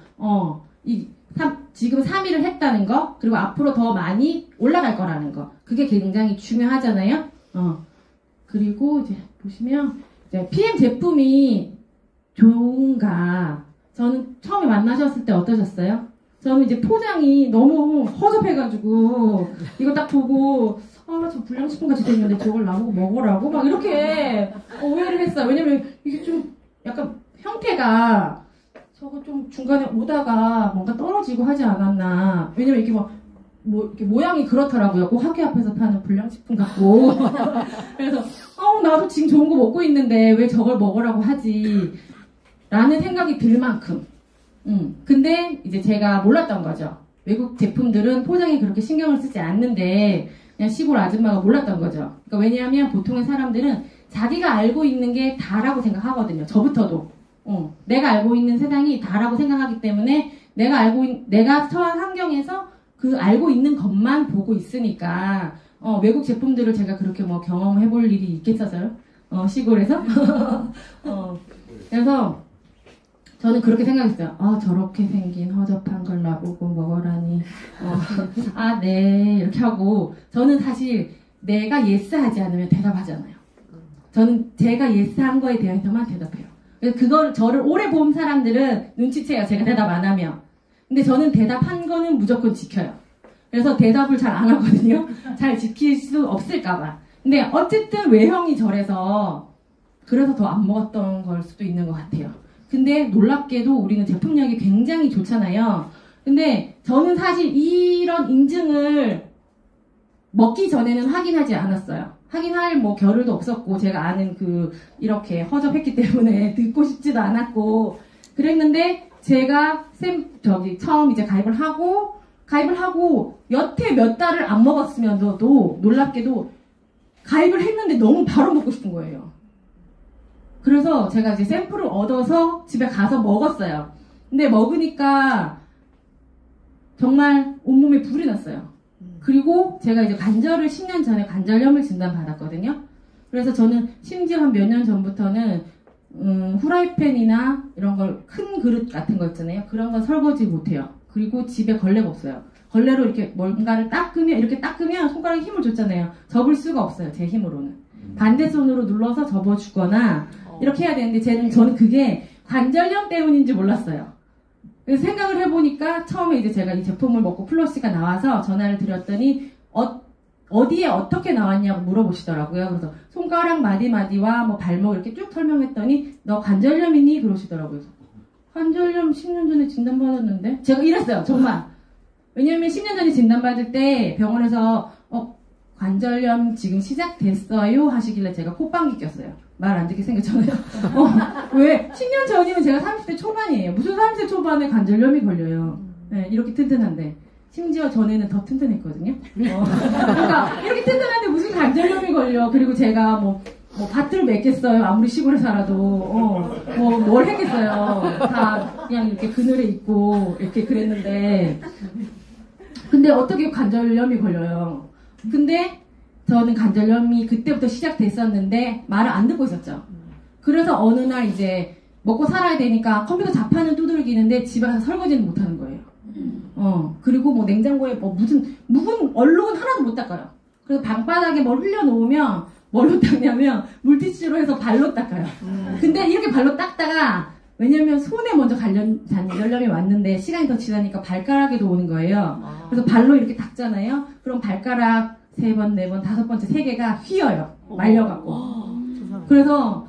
지금 3위를 했다는 거, 그리고 앞으로 더 많이 올라갈 거라는 거. 그게 굉장히 중요하잖아요. 그리고 이제 보시면, 이제 PM 제품이 좋은가. 저는 처음에 만나셨을 때 어떠셨어요? 저는 이제 포장이 너무 허접해가지고, 이거 딱 보고, 저 불량식품 같이 생겼는데 저걸 나보고 먹으라고? 막 이렇게 오해를 했어요. 왜냐면 이게 좀 약간 형태가 저거 좀 중간에 오다가 뭔가 떨어지고 하지 않았나. 왜냐면 이렇게 이렇게 모양이 그렇더라고요. 그 학교 앞에서 파는 불량식품 같고. 그래서, 나도 지금 좋은 거 먹고 있는데 왜 저걸 먹으라고 하지? 라는 생각이 들 만큼. 근데 이제 제가 몰랐던 거죠. 외국 제품들은 포장에 그렇게 신경을 쓰지 않는데 그냥 시골 아줌마가 몰랐던 거죠. 그러니까 왜냐하면 보통의 사람들은 자기가 알고 있는 게 다라고 생각하거든요. 저부터도. 내가 알고 있는 세상이 다라고 생각하기 때문에 내가 처한 환경에서 그 알고 있는 것만 보고 있으니까 외국 제품들을 제가 그렇게 뭐 경험해 볼 일이 있겠어서요. 시골에서. 그래서 저는 그렇게 생각했어요. 저렇게 생긴 허접한 걸 나보고 먹으라니. 아, 네. 이렇게 하고, 저는 사실 내가 예스 하지 않으면 대답하잖아요. 저는 제가 예스 한 거에 대해서만 대답해요. 그래서 그걸, 저를 오래 본 사람들은 눈치채요. 제가 대답 안 하면. 근데 저는 대답한 거는 무조건 지켜요. 그래서 대답을 잘 안 하거든요. 잘 지킬 수 없을까봐. 근데 어쨌든 외형이 저래서, 그래서 더 안 먹었던 걸 수도 있는 것 같아요. 근데 놀랍게도 우리는 제품력이 굉장히 좋잖아요. 근데 저는 사실 이런 인증을 먹기 전에는 확인하지 않았어요. 확인할 뭐 겨를도 없었고, 제가 아는 이렇게 허접했기 때문에 듣고 싶지도 않았고, 그랬는데, 제가 처음 이제 가입을 하고, 여태 몇 달을 안 먹었으면서도 놀랍게도 가입을 했는데 너무 바로 먹고 싶은 거예요. 그래서 제가 이제 샘플을 얻어서 집에 가서 먹었어요. 근데 먹으니까 정말 온몸에 불이 났어요. 그리고 제가 이제 10년 전에 관절염을 진단받았거든요. 그래서 저는 심지어 한 몇 년 전부터는 후라이팬이나 이런 걸 큰 그릇 같은 거 있잖아요. 그런 건 설거지 못해요. 그리고 집에 걸레가 없어요. 걸레로 이렇게 뭔가를 이렇게 닦으면 손가락에 힘을 줬잖아요. 접을 수가 없어요. 제 힘으로는. 반대 손으로 눌러서 접어주거나 이렇게 해야 되는데 저는 그게 관절염 때문인지 몰랐어요. 그래서 생각을 해보니까 처음에 이제 제가 이 제품을 먹고 플러시가 나와서 전화를 드렸더니 어디에 어떻게 나왔냐고 물어보시더라고요. 그래서 손가락 마디마디와 뭐 발목 이렇게 쭉 설명했더니 너 관절염이니? 그러시더라고요. 관절염 10년 전에 진단받았는데? 제가 이랬어요. 정말. 왜냐면 10년 전에 진단받을 때 병원에서 관절염 지금 시작됐어요? 하시길래 제가 콧방귀 꼈어요. 말 안 듣게 생겼잖아요. 왜? 10년 전이면 제가 30대 초반이에요. 무슨 30대 초반에 관절염이 걸려요. 네, 이렇게 튼튼한데. 심지어 전에는 더 튼튼했거든요. 그러니까 이렇게 튼튼한데 무슨 관절염이 걸려. 그리고 제가 밭을 맺겠어요. 아무리 시골에 살아도. 뭘 했겠어요. 다 그냥 이렇게 그늘에 있고 이렇게 그랬는데. 근데 어떻게 관절염이 걸려요. 근데 저는 관절염이 그때부터 시작됐었는데 말을 안 듣고 있었죠. 그래서 어느 날 이제 먹고 살아야 되니까 컴퓨터 자판은 두들기는데 집에 가서 설거지는 못 하는 거예요. 그리고 뭐 냉장고에 묵은 얼룩은 하나도 못 닦아요. 그래서 방바닥에 뭘 흘려놓으면 뭘로 닦냐면 물티슈로 해서 발로 닦아요. 근데 이렇게 발로 닦다가 왜냐면 손에 먼저 관절염이 왔는데 시간이 더 지나니까 발가락에도 오는 거예요. 그래서 발로 이렇게 닦잖아요. 그럼 발가락 3번, 4번, 5번째 3개가 휘어요. 말려갖고. 그래서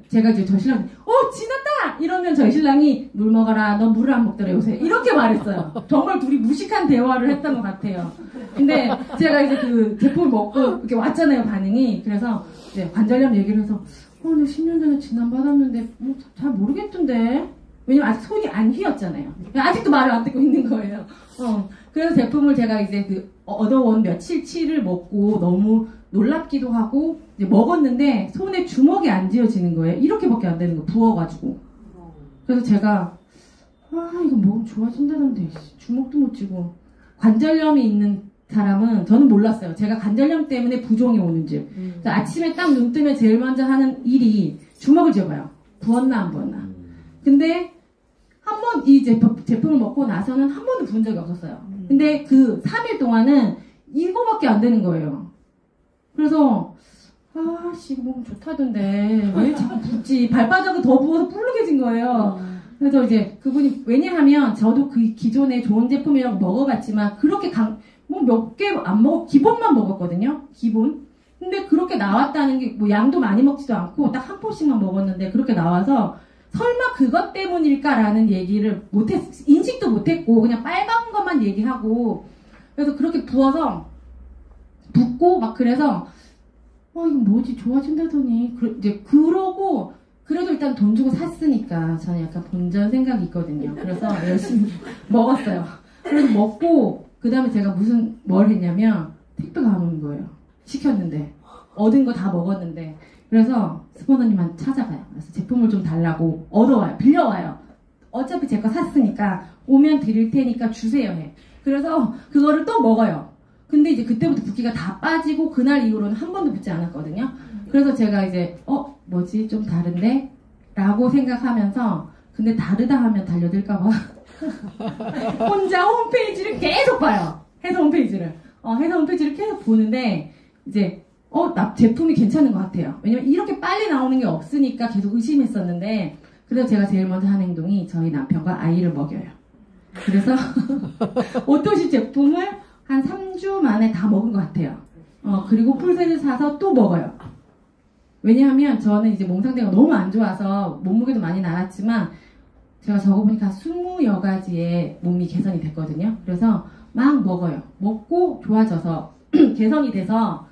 제가 이제 저 신랑이 지났다! 이러면 저희 신랑이 물 먹어라. 너 물을 안 먹더라 요새. 이렇게 말했어요. 정말 둘이 무식한 대화를 했던 것 같아요. 근데 제가 이제 그 제품을 먹고 이렇게 왔잖아요, 반응이. 그래서 이제 관절염 얘기를 해서 나 10년 전에 진단받았는데 잘 모르겠던데. 왜냐면 아직 손이 안 휘었잖아요. 아직도 말을 안 듣고 있는 거예요. 그래서 제품을 제가 이제 얻어온 며칠치를 먹고 너무 놀랍기도 하고 이제 먹었는데 손에 주먹이 안 쥐어지는 거예요. 이렇게밖에 안 되는 거예요. 부어가지고. 그래서 제가 이거 먹으면 좋아진다던데 주먹도 못 쥐고. 관절염이 있는 사람은 저는 몰랐어요. 제가 관절염 때문에 부종이 오는지. 그래서 아침에 딱 눈 뜨면 제일 먼저 하는 일이 주먹을 쥐어봐요. 부었나 안 부었나. 근데 한 번 이 제품을 먹고 나서는 한 번도 부은 적이 없었어요. 근데 그 3일 동안은 이거밖에 안 되는 거예요. 그래서 이거 먹으면 좋다던데 왜 자꾸 붓지? 발바닥은 더 부어서 뿔룩해진 거예요. 그래서 이제 그분이 왜냐하면 저도 그 기존에 좋은 제품이라고 먹어봤지만 그렇게 몇 개 안 기본만 먹었거든요. 기본. 근데 그렇게 나왔다는 게 양도 많이 먹지도 않고 딱 한 포씩만 먹었는데 그렇게 나와서 설마 그것 때문일까라는 얘기를 인식도 못했고 그냥 빨간 것만 얘기하고 그래서 그렇게 붓고 막 그래서 이거 뭐지 좋아진다더니 이제 그러고 그래도 일단 돈 주고 샀으니까 저는 약간 본전 생각이 있거든요. 그래서 열심히 먹었어요. 그래서 먹고 그 다음에 제가 뭘 했냐면 택배가 안 오는 거예요. 시켰는데 얻은 거 다 먹었는데 그래서 스포너님한테 찾아가요. 그래서 제품을 좀 달라고 얻어와요. 빌려와요. 어차피 제 거 샀으니까 오면 드릴 테니까 주세요 해. 그래서 그거를 또 먹어요. 근데 이제 그때부터 붓기가 다 빠지고 그날 이후로는 한 번도 붓지 않았거든요. 그래서 제가 이제 뭐지 좀 다른데? 라고 생각하면서 근데 다르다 하면 달려들까봐 혼자 홈페이지를 계속 봐요. 회사 홈페이지를. 회사 홈페이지를 계속 보는데 이제 나 제품이 괜찮은 것 같아요. 왜냐면 이렇게 빨리 나오는 게 없으니까 계속 의심했었는데 그래서 제가 제일 먼저 한 행동이 저희 남편과 아이를 먹여요. 그래서 오토시 제품을 한 3주 만에 다 먹은 것 같아요. 그리고 풀셋을 사서 또 먹어요. 왜냐하면 저는 이제 몸 상태가 너무 안 좋아서 몸무게도 많이 나갔지만 제가 적어보니까 20여 가지의 몸이 개선이 됐거든요. 그래서 막 먹어요. 먹고 좋아져서 개선이 돼서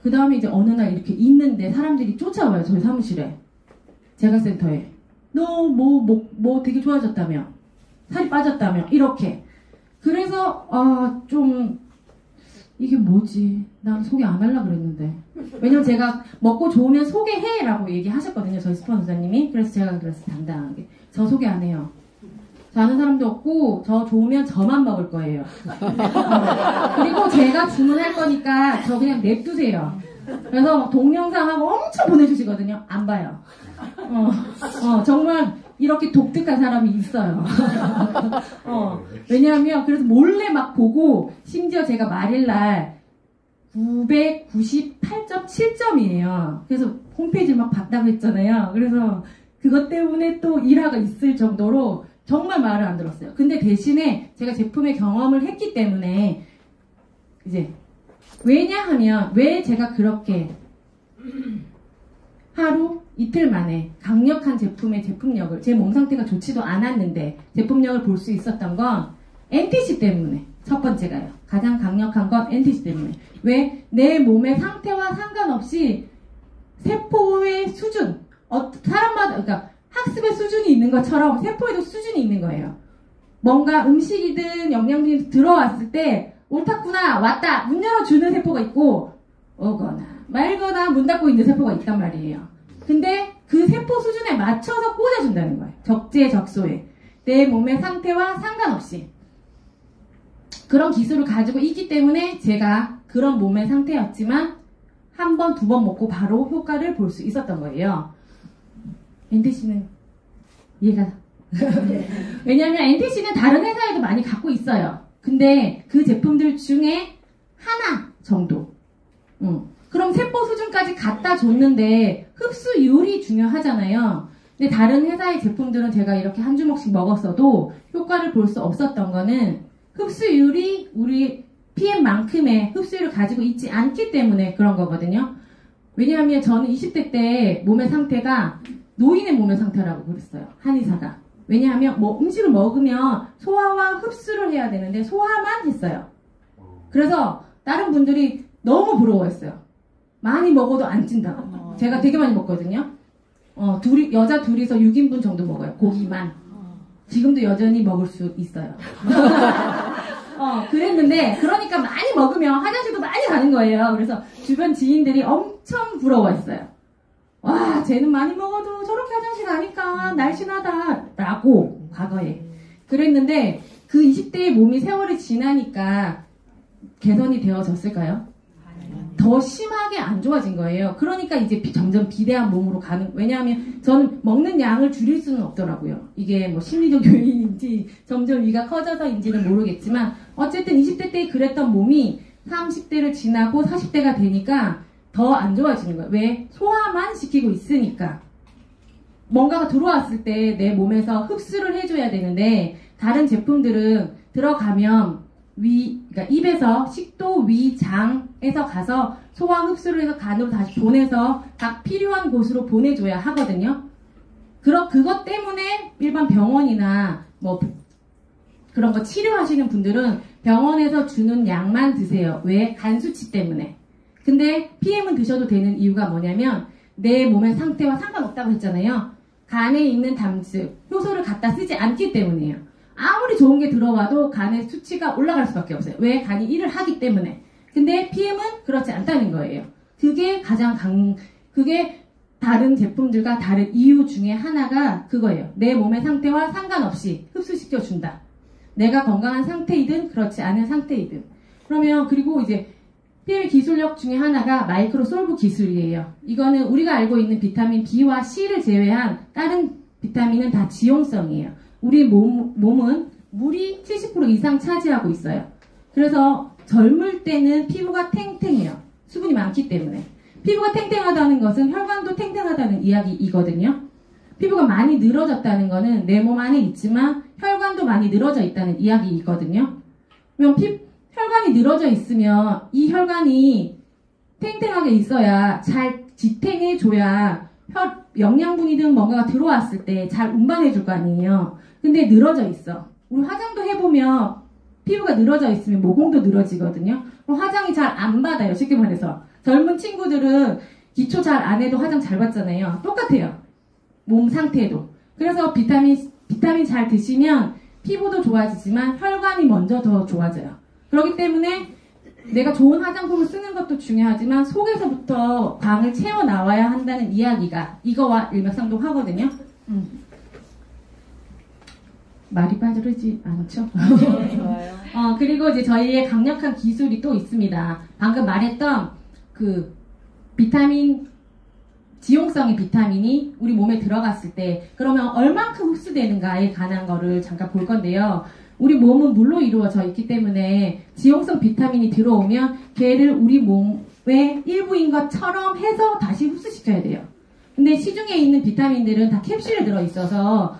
그 다음에 이제 어느 날 이렇게 있는데 사람들이 쫓아와요. 저희 사무실에. 제과센터에. 너 뭐 되게 좋아졌다며. 살이 빠졌다며. 이렇게. 그래서 좀 이게 뭐지? 난 소개 안 하려고 그랬는데. 왜냐면 제가 먹고 좋으면 소개해라고 얘기하셨거든요. 저희 스폰서님이. 그래서 제가 그랬어요. 당당하게. 저 소개 안 해요. 저 아는 사람도 없고 저 좋으면 저만 먹을 거예요. 그리고 제가 주문할 거니까 저 그냥 냅두세요. 그래서 막 동영상하고 엄청 보내주시거든요. 안 봐요. 정말 이렇게 독특한 사람이 있어요. 왜냐하면 그래서 몰래 막 보고 심지어 제가 말일날 998.7점이에요. 그래서 홈페이지를 막 봤다고 했잖아요. 그래서 그것 때문에 또 일화가 있을 정도로 정말 말을 안 들었어요. 근데 대신에 제가 제품의 경험을 했기 때문에 이제 왜냐하면 왜 제가 그렇게 하루 이틀 만에 강력한 제품의 제품력을 제 몸 상태가 좋지도 않았는데 제품력을 볼 수 있었던 건 NTC 때문에 첫 번째가요. 가장 강력한 건 NTC 때문에. 왜? 내 몸의 상태와 상관없이 세포의 수준 사람마다 그러니까 학습의 수준이 있는 것처럼 세포에도 수준이 있는 거예요. 뭔가 음식이든 영양분이 들어왔을 때 옳았구나 왔다 문 열어주는 세포가 있고 오거나 말거나 문 닫고 있는 세포가 있단 말이에요. 근데 그 세포 수준에 맞춰서 꽂아준다는 거예요. 적재적소에 내 몸의 상태와 상관없이 그런 기술을 가지고 있기 때문에 제가 그런 몸의 상태였지만 한 번, 두 번 먹고 바로 효과를 볼 수 있었던 거예요. NTC는 이해가 왜냐하면 NTC는 다른 회사에도 많이 갖고 있어요. 근데 그 제품들 중에 하나 정도 그럼 세포 수준까지 갖다 줬는데 흡수율이 중요하잖아요. 근데 다른 회사의 제품들은 제가 이렇게 한 주먹씩 먹었어도 효과를 볼 수 없었던 거는 흡수율이 우리 PM만큼의 흡수율을 가지고 있지 않기 때문에 그런 거거든요. 왜냐하면 저는 20대 때 몸의 상태가 노인의 몸의 상태라고 그랬어요. 한의사가. 왜냐하면 뭐 음식을 먹으면 소화와 흡수를 해야 되는데 소화만 했어요. 그래서 다른 분들이 너무 부러워했어요. 많이 먹어도 안 찐다고. 제가 되게 많이 먹거든요. 여자 둘이서 6인분 정도 먹어요. 고기만. 지금도 여전히 먹을 수 있어요. 그랬는데 그러니까 많이 먹으면 화장실도 많이 가는 거예요. 그래서 주변 지인들이 엄청 부러워했어요. 와, 쟤는 많이 먹어도 저렇게 화장실 가니까 날씬하다 라고 과거에 그랬는데 그 20대의 몸이 세월이 지나니까 개선이 되어졌을까요? 더 심하게 안 좋아진 거예요. 그러니까 이제 점점 비대한 몸으로 가는, 왜냐하면 저는 먹는 양을 줄일 수는 없더라고요. 이게 뭐 심리적 요인인지 점점 위가 커져서인지는 모르겠지만 어쨌든 20대 때 그랬던 몸이 30대를 지나고 40대가 되니까 더 안 좋아지는 거예요. 왜? 소화만 시키고 있으니까. 뭔가가 들어왔을 때 내 몸에서 흡수를 해줘야 되는데 다른 제품들은 들어가면 그러니까 입에서 식도, 위, 장에서 가서 소화 흡수를 해서 간으로 다시 보내서 각 필요한 곳으로 보내줘야 하거든요. 그것 때문에 일반 병원이나 뭐 그런 거 치료하시는 분들은 병원에서 주는 약만 드세요. 왜? 간 수치 때문에. 근데 PM은 드셔도 되는 이유가 뭐냐면 내 몸의 상태와 상관없다고 했잖아요. 간에 있는 담즙, 효소를 갖다 쓰지 않기 때문이에요. 아무리 좋은 게 들어와도 간의 수치가 올라갈 수밖에 없어요. 왜? 간이 일을 하기 때문에. 근데 PM은 그렇지 않다는 거예요. 그게 그게 다른 제품들과 다른 이유 중에 하나가 그거예요. 내 몸의 상태와 상관없이 흡수시켜준다. 내가 건강한 상태이든 그렇지 않은 상태이든. 그러면 그리고 이제 PM 기술력 중에 하나가 마이크로 솔브 기술이에요. 이거는 우리가 알고 있는 비타민 B와 C를 제외한 다른 비타민은 다 지용성이에요. 우리 몸은 물이 70% 이상 차지하고 있어요. 그래서 젊을 때는 피부가 탱탱해요. 수분이 많기 때문에. 피부가 탱탱하다는 것은 혈관도 탱탱하다는 이야기이거든요. 피부가 많이 늘어졌다는 것은 내 몸 안에 있지만 혈관도 많이 늘어져 있다는 이야기이거든요. 그러면 혈관이 늘어져 있으면 이 혈관이 탱탱하게 있어야 잘 지탱해줘야 영양분이든 뭔가가 들어왔을 때 잘 운반해줄 거 아니에요. 근데 늘어져 있어. 우리 화장도 해보면 피부가 늘어져 있으면 모공도 늘어지거든요. 그럼 화장이 잘 안 받아요. 쉽게 말해서. 젊은 친구들은 기초 잘 안 해도 화장 잘 받잖아요. 똑같아요. 몸 상태도. 그래서 비타민 잘 드시면 피부도 좋아지지만 혈관이 먼저 더 좋아져요. 그렇기 때문에 내가 좋은 화장품을 쓰는 것도 중요하지만 속에서부터 광을 채워 나와야 한다는 이야기가 이거와 일맥상통하거든요. 말이 빠르지 않죠? 네, 좋아요. 그리고 이제 저희의 강력한 기술이 또 있습니다. 방금 말했던 그 비타민, 지용성의 비타민이 우리 몸에 들어갔을 때 그러면 얼만큼 흡수되는가에 관한 거를 잠깐 볼 건데요. 우리 몸은 물로 이루어져 있기 때문에 지용성 비타민이 들어오면 걔를 우리 몸의 일부인 것처럼 해서 다시 흡수시켜야 돼요. 근데 시중에 있는 비타민들은 다 캡슐에 들어있어서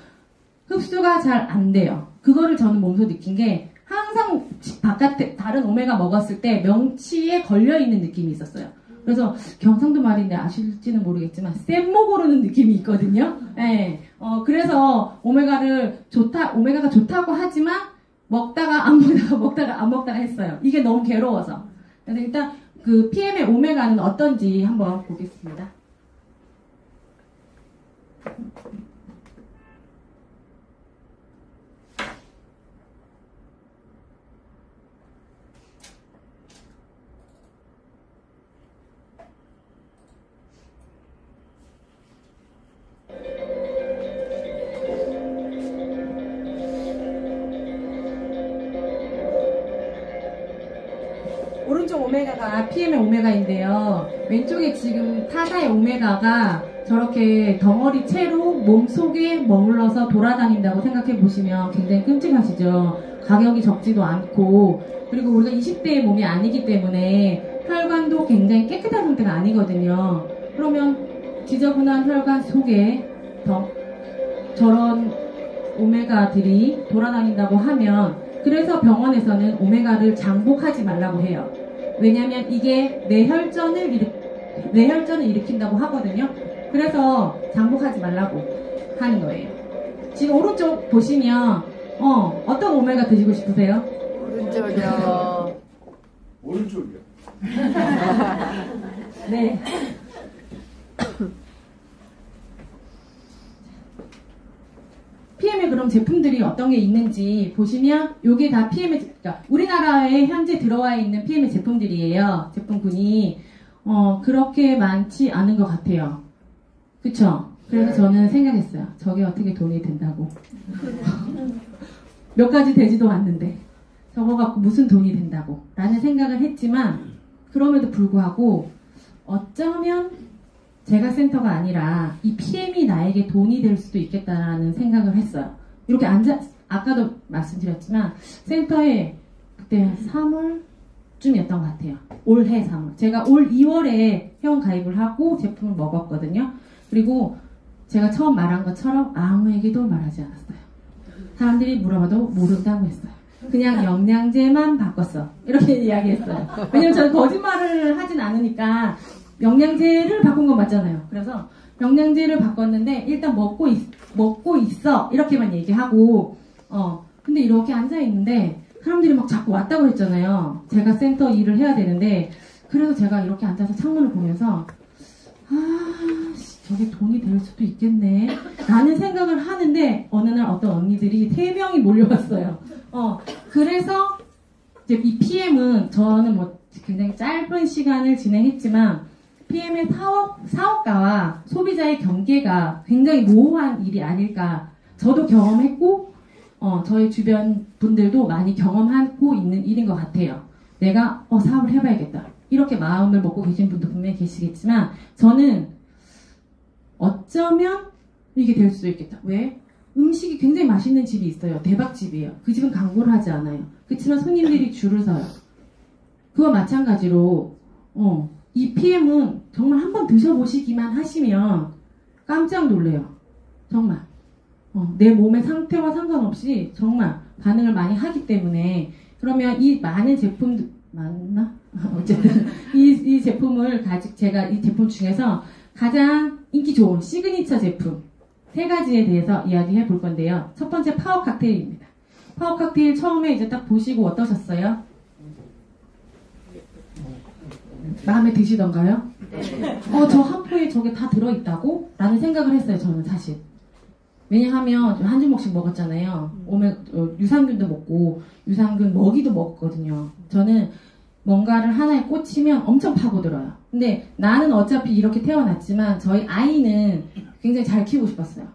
흡수가 잘 안 돼요. 그거를 저는 몸소 느낀 게 항상 바깥에 다른 오메가 먹었을 때 명치에 걸려있는 느낌이 있었어요. 그래서 경상도 말인데 아실지는 모르겠지만 쌤목 오르는 느낌이 있거든요. 네. 그래서 오메가가 좋다고 하지만 먹다가 안 먹다가 먹다가 안 먹다가 했어요. 이게 너무 괴로워서. 그래서 일단 그 PM의 오메가는 어떤지 한번 보겠습니다. 오른쪽 오메가가 PM의 오메가인데요. 왼쪽에 지금 타사의 오메가가 저렇게 덩어리 채로 몸속에 머물러서 돌아다닌다고 생각해 보시면 굉장히 끔찍하시죠. 가격이 적지도 않고 그리고 우리가 20대의 몸이 아니기 때문에 혈관도 굉장히 깨끗한 상태가 아니거든요. 그러면 지저분한 혈관 속에 저런 오메가들이 돌아다닌다고 하면 그래서 병원에서는 오메가를 장복하지 말라고 해요. 왜냐면 이게 뇌혈전을 일으킨다고 하거든요. 그래서 장복하지 말라고 하는 거예요. 지금 오른쪽 보시면 어떤 오메가 드시고 싶으세요? 오른쪽이요. 오른쪽이요. 네. PM에 그럼 제품들이 어떤 게 있는지 보시면 요게 다 PM의 그러니까 우리나라에 현재 들어와 있는 PM의 제품들이에요. 제품군이 그렇게 많지 않은 것 같아요. 그쵸? 그래서 저는 생각했어요. 저게 어떻게 돈이 된다고. 몇 가지 되지도 않는데 저거 갖고 무슨 돈이 된다고 라는 생각을 했지만 그럼에도 불구하고 어쩌면 제가 센터가 아니라 이 PM이 나에게 돈이 될 수도 있겠다라는 생각을 했어요. 이렇게 아까도 말씀드렸지만 센터에 그때 3월쯤이었던 것 같아요. 올해 3월. 제가 올 2월에 회원 가입을 하고 제품을 먹었거든요. 그리고 제가 처음 말한 것처럼 아무에게도 말하지 않았어요. 사람들이 물어봐도 모른다고 했어요. 그냥 영양제만 바꿨어. 이렇게 이야기했어요. 왜냐면 저는 거짓말을 하진 않으니까 영양제를 바꾼 건 맞잖아요. 그래서 영양제를 바꿨는데 일단 먹고 있어 이렇게만 얘기하고 근데 이렇게 앉아있는데 사람들이 막 자꾸 왔다고 했잖아요. 제가 센터 일을 해야 되는데 그래서 제가 이렇게 앉아서 창문을 보면서 저게 돈이 될 수도 있겠네 라는 생각을 하는데 어느 날 어떤 언니들이 3명이 몰려왔어요. 그래서 이제 이 PM은 저는 뭐 굉장히 짧은 시간을 진행했지만 PM의 사업가와 소비자의 경계가 굉장히 모호한 일이 아닐까. 저도 경험했고 저희 주변 분들도 많이 경험하고 있는 일인 것 같아요. 내가 사업을 해봐야겠다. 이렇게 마음을 먹고 계신 분도 분명히 계시겠지만 저는 어쩌면 이게 될 수도 있겠다. 왜? 음식이 굉장히 맛있는 집이 있어요. 대박집이에요. 그 집은 광고를 하지 않아요. 그렇지만 손님들이 줄을 서요. 그와 마찬가지로 이 PM은 정말 한번 드셔보시기만 하시면 깜짝 놀래요. 정말 내 몸의 상태와 상관없이 정말 반응을 많이 하기 때문에 그러면 이 많은 제품들 맞나? 어쨌든 이 제품을 제가 이 제품 중에서 가장 인기 좋은 시그니처 제품 3가지에 대해서 이야기해 볼 건데요. 첫 번째 파워 칵테일입니다. 파워 칵테일 처음에 이제 딱 보시고 어떠셨어요? 마음에 드시던가요? 네. 저 한 포에 저게 다 들어있다고? 라는 생각을 했어요, 저는 사실. 왜냐하면 한 주먹씩 먹었잖아요. 유산균도 먹고 유산균 먹이도 먹었거든요. 저는 뭔가를 하나에 꽂히면 엄청 파고들어요. 근데 나는 어차피 이렇게 태어났지만 저희 아이는 굉장히 잘 키우고 싶었어요.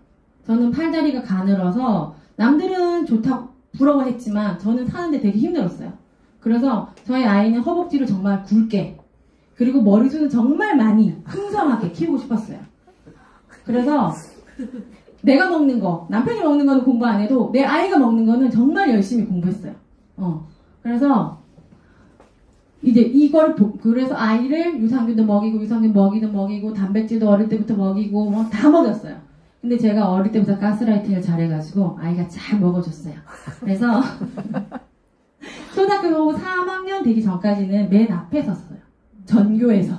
저는 팔다리가 가늘어서 남들은 좋다고 부러워했지만 저는 사는데 되게 힘들었어요. 그래서 저희 아이는 허벅지를 정말 굵게 그리고 머리숱은 정말 많이 풍성하게 키우고 싶었어요. 그래서 내가 먹는 거, 남편이 먹는 거는 공부 안 해도 내 아이가 먹는 거는 정말 열심히 공부했어요. 그래서 이제 이걸 그래서 아이를 유산균도 먹이고 유산균 먹이도 먹이고 단백질도 어릴 때부터 먹이고 뭐 다 먹였어요. 근데 제가 어릴 때부터 가스라이팅을 잘해가지고 아이가 잘 먹어줬어요. 그래서 초등학교 3학년 되기 전까지는 맨 앞에 섰어요. 전교에서.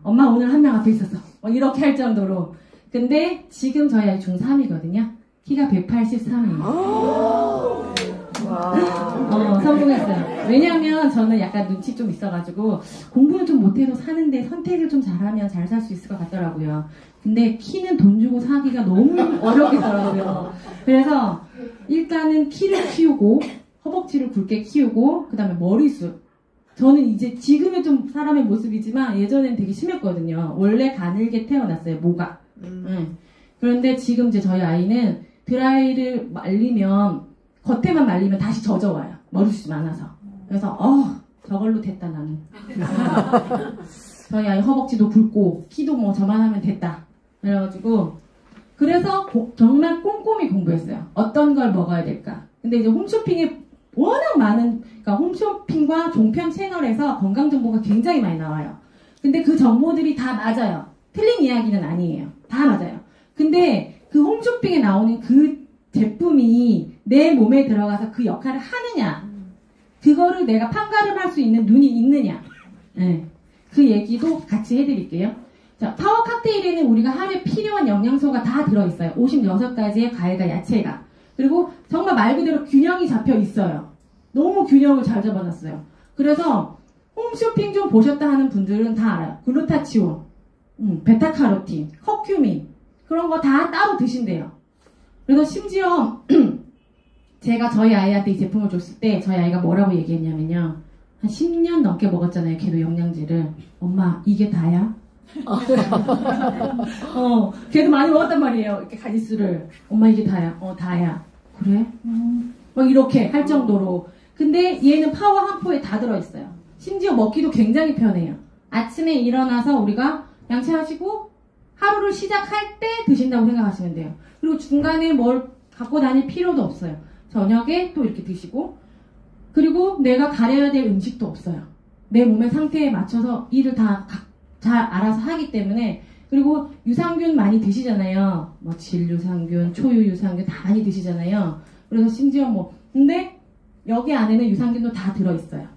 엄마 오늘 한 명 앞에 있었어. 이렇게 할 정도로. 근데 지금 저희 아이 중3이거든요. 키가 183이에요. 성공했어요. 왜냐면 저는 약간 눈치 좀 있어가지고 공부는 좀 못해도 사는데 선택을 좀 잘하면 잘 살 수 있을 것 같더라고요. 근데 키는 돈 주고 사기가 너무 어렵겠더라고요. 그래서 일단은 키를 키우고 허벅지를 굵게 키우고 그 다음에 머리숱. 저는 이제 지금은 좀 사람의 모습이지만 예전엔 되게 심했거든요. 원래 가늘게 태어났어요. 모가. 그런데 지금 이제 저희 아이는 드라이를 말리면 겉에만 말리면 다시 젖어와요. 머리숱이 많아서. 그래서 저걸로 됐다 나는. 저희 아이 허벅지도 굵고 키도 뭐 저만 하면 됐다. 그래가지고 그래서 정말 꼼꼼히 공부했어요. 어떤 걸 먹어야 될까. 근데 이제 홈쇼핑에 워낙 많은 그러니까 홈쇼핑과 종편 채널에서 건강 정보가 굉장히 많이 나와요. 근데 그 정보들이 다 맞아요. 틀린 이야기는 아니에요. 다 맞아요. 근데 그 홈쇼핑에 나오는 그 제품이 내 몸에 들어가서 그 역할을 하느냐 그거를 내가 판가름할 수 있는 눈이 있느냐 그 얘기도 같이 해드릴게요. 자, 파워 칵테일에는 우리가 하루에 필요한 영양소가 다 들어있어요. 56가지의 과일과 야채가. 그리고 정말 말 그대로 균형이 잡혀 있어요. 너무 균형을 잘 잡아놨어요. 그래서 홈쇼핑 좀 보셨다 하는 분들은 다 알아요. 글루타치온, 베타카로틴, 커큐민 그런 거 다 따로 드신대요. 그래서 심지어 제가 저희 아이한테 이 제품을 줬을 때 저희 아이가 뭐라고 얘기했냐면요. 한 10년 넘게 먹었잖아요. 걔도 영양제를. 엄마 이게 다야? 걔도 많이 먹었단 말이에요. 이렇게 가지수를. 엄마 이게 다야? 다야. 그래? 막 이렇게 할 정도로. 근데 얘는 파워 한 포에 다 들어있어요. 심지어 먹기도 굉장히 편해요. 아침에 일어나서 우리가 양치하시고 하루를 시작할 때 드신다고 생각하시면 돼요. 그리고 중간에 뭘 갖고 다닐 필요도 없어요. 저녁에 또 이렇게 드시고 그리고 내가 가려야 될 음식도 없어요. 내 몸의 상태에 맞춰서 일을 다 잘 알아서 하기 때문에 그리고 유산균 많이 드시잖아요. 뭐 질유산균, 초유유산균 다 많이 드시잖아요. 그래서 심지어 근데 여기 안에는 유산균도 다 들어있어요.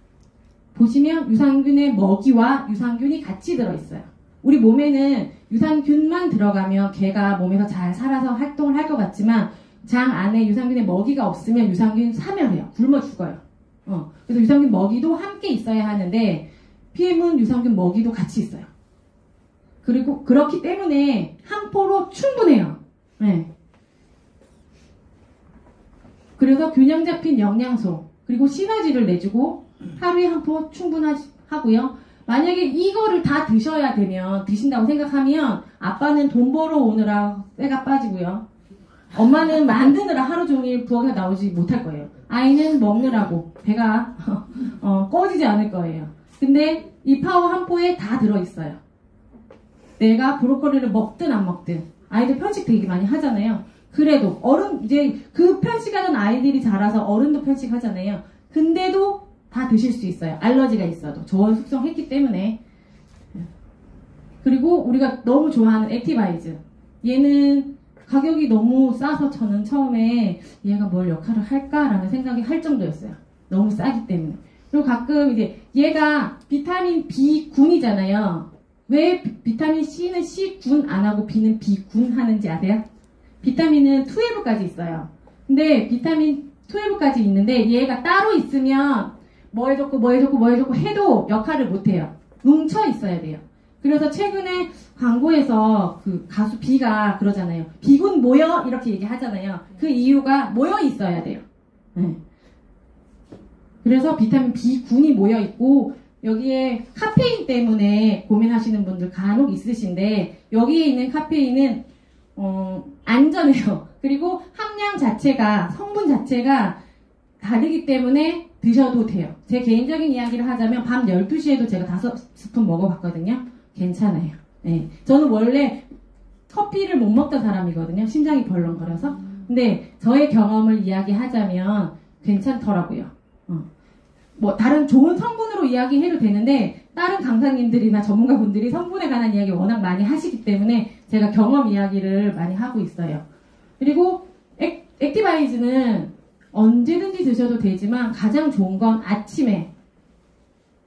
보시면 유산균의 먹이와 유산균이 같이 들어있어요. 우리 몸에는 유산균만 들어가면 걔가 몸에서 잘 살아서 활동을 할 것 같지만 장 안에 유산균의 먹이가 없으면 유산균 사멸해요. 굶어 죽어요. 그래서 유산균 먹이도 함께 있어야 하는데 PM은 유산균 먹이도 같이 있어요. 그리고 그렇기 때문에 한 포로 충분해요. 네. 그래서 균형 잡힌 영양소 그리고 시너지를 내주고 하루에 한 포 충분하고요. 만약에 이거를 다 드셔야 되면 드신다고 생각하면 아빠는 돈 벌어 오느라 쇠가 빠지고요. 엄마는 만드느라 하루 종일 부엌에 나오지 못할 거예요. 아이는 먹느라고 배가 꺼지지 않을 거예요. 근데 이 파워 한 포에 다 들어있어요. 내가 브로콜리를 먹든 안 먹든 아이들 편식 되게 많이 하잖아요. 그래도 이제 그 편식하던 아이들이 자라서 어른도 편식하잖아요. 근데도 다 드실 수 있어요. 알러지가 있어도. 저온 숙성했기 때문에. 그리고 우리가 너무 좋아하는 액티바이즈. 얘는 가격이 너무 싸서 저는 처음에 얘가 뭘 역할을 할까라는 생각이 할 정도였어요. 너무 싸기 때문에. 그리고 가끔 이제 얘가 비타민 B군이잖아요. 왜 비타민 C는 C군 안 하고 B는 B군 하는지 아세요? 비타민은 12까지 있어요. 근데 비타민 12까지 있는데 얘가 따로 있으면 뭐 해줬고 해도 역할을 못해요. 뭉쳐 있어야 돼요. 그래서 최근에 광고에서 그 가수 B가 그러잖아요. B군 모여 이렇게 얘기하잖아요. 그 이유가 모여 있어야 돼요. 네. 그래서 비타민 B군이 모여 있고 여기에 카페인 때문에 고민하시는 분들 간혹 있으신데 여기에 있는 카페인은 안전해요. 그리고 함량 자체가 성분 자체가 다르기 때문에 드셔도 돼요. 제 개인적인 이야기를 하자면 밤 12시에도 제가 5스푼 먹어봤거든요. 괜찮아요. 네. 저는 원래 커피를 못 먹던 사람이거든요. 심장이 벌렁거려서. 근데 저의 경험을 이야기하자면 괜찮더라고요. 뭐 다른 좋은 성분으로 이야기해도 되는데 다른 강사님들이나 전문가분들이 성분에 관한 이야기 워낙 많이 하시기 때문에 제가 경험 이야기를 많이 하고 있어요. 그리고 액티바이즈는 언제든지 드셔도 되지만 가장 좋은 건 아침에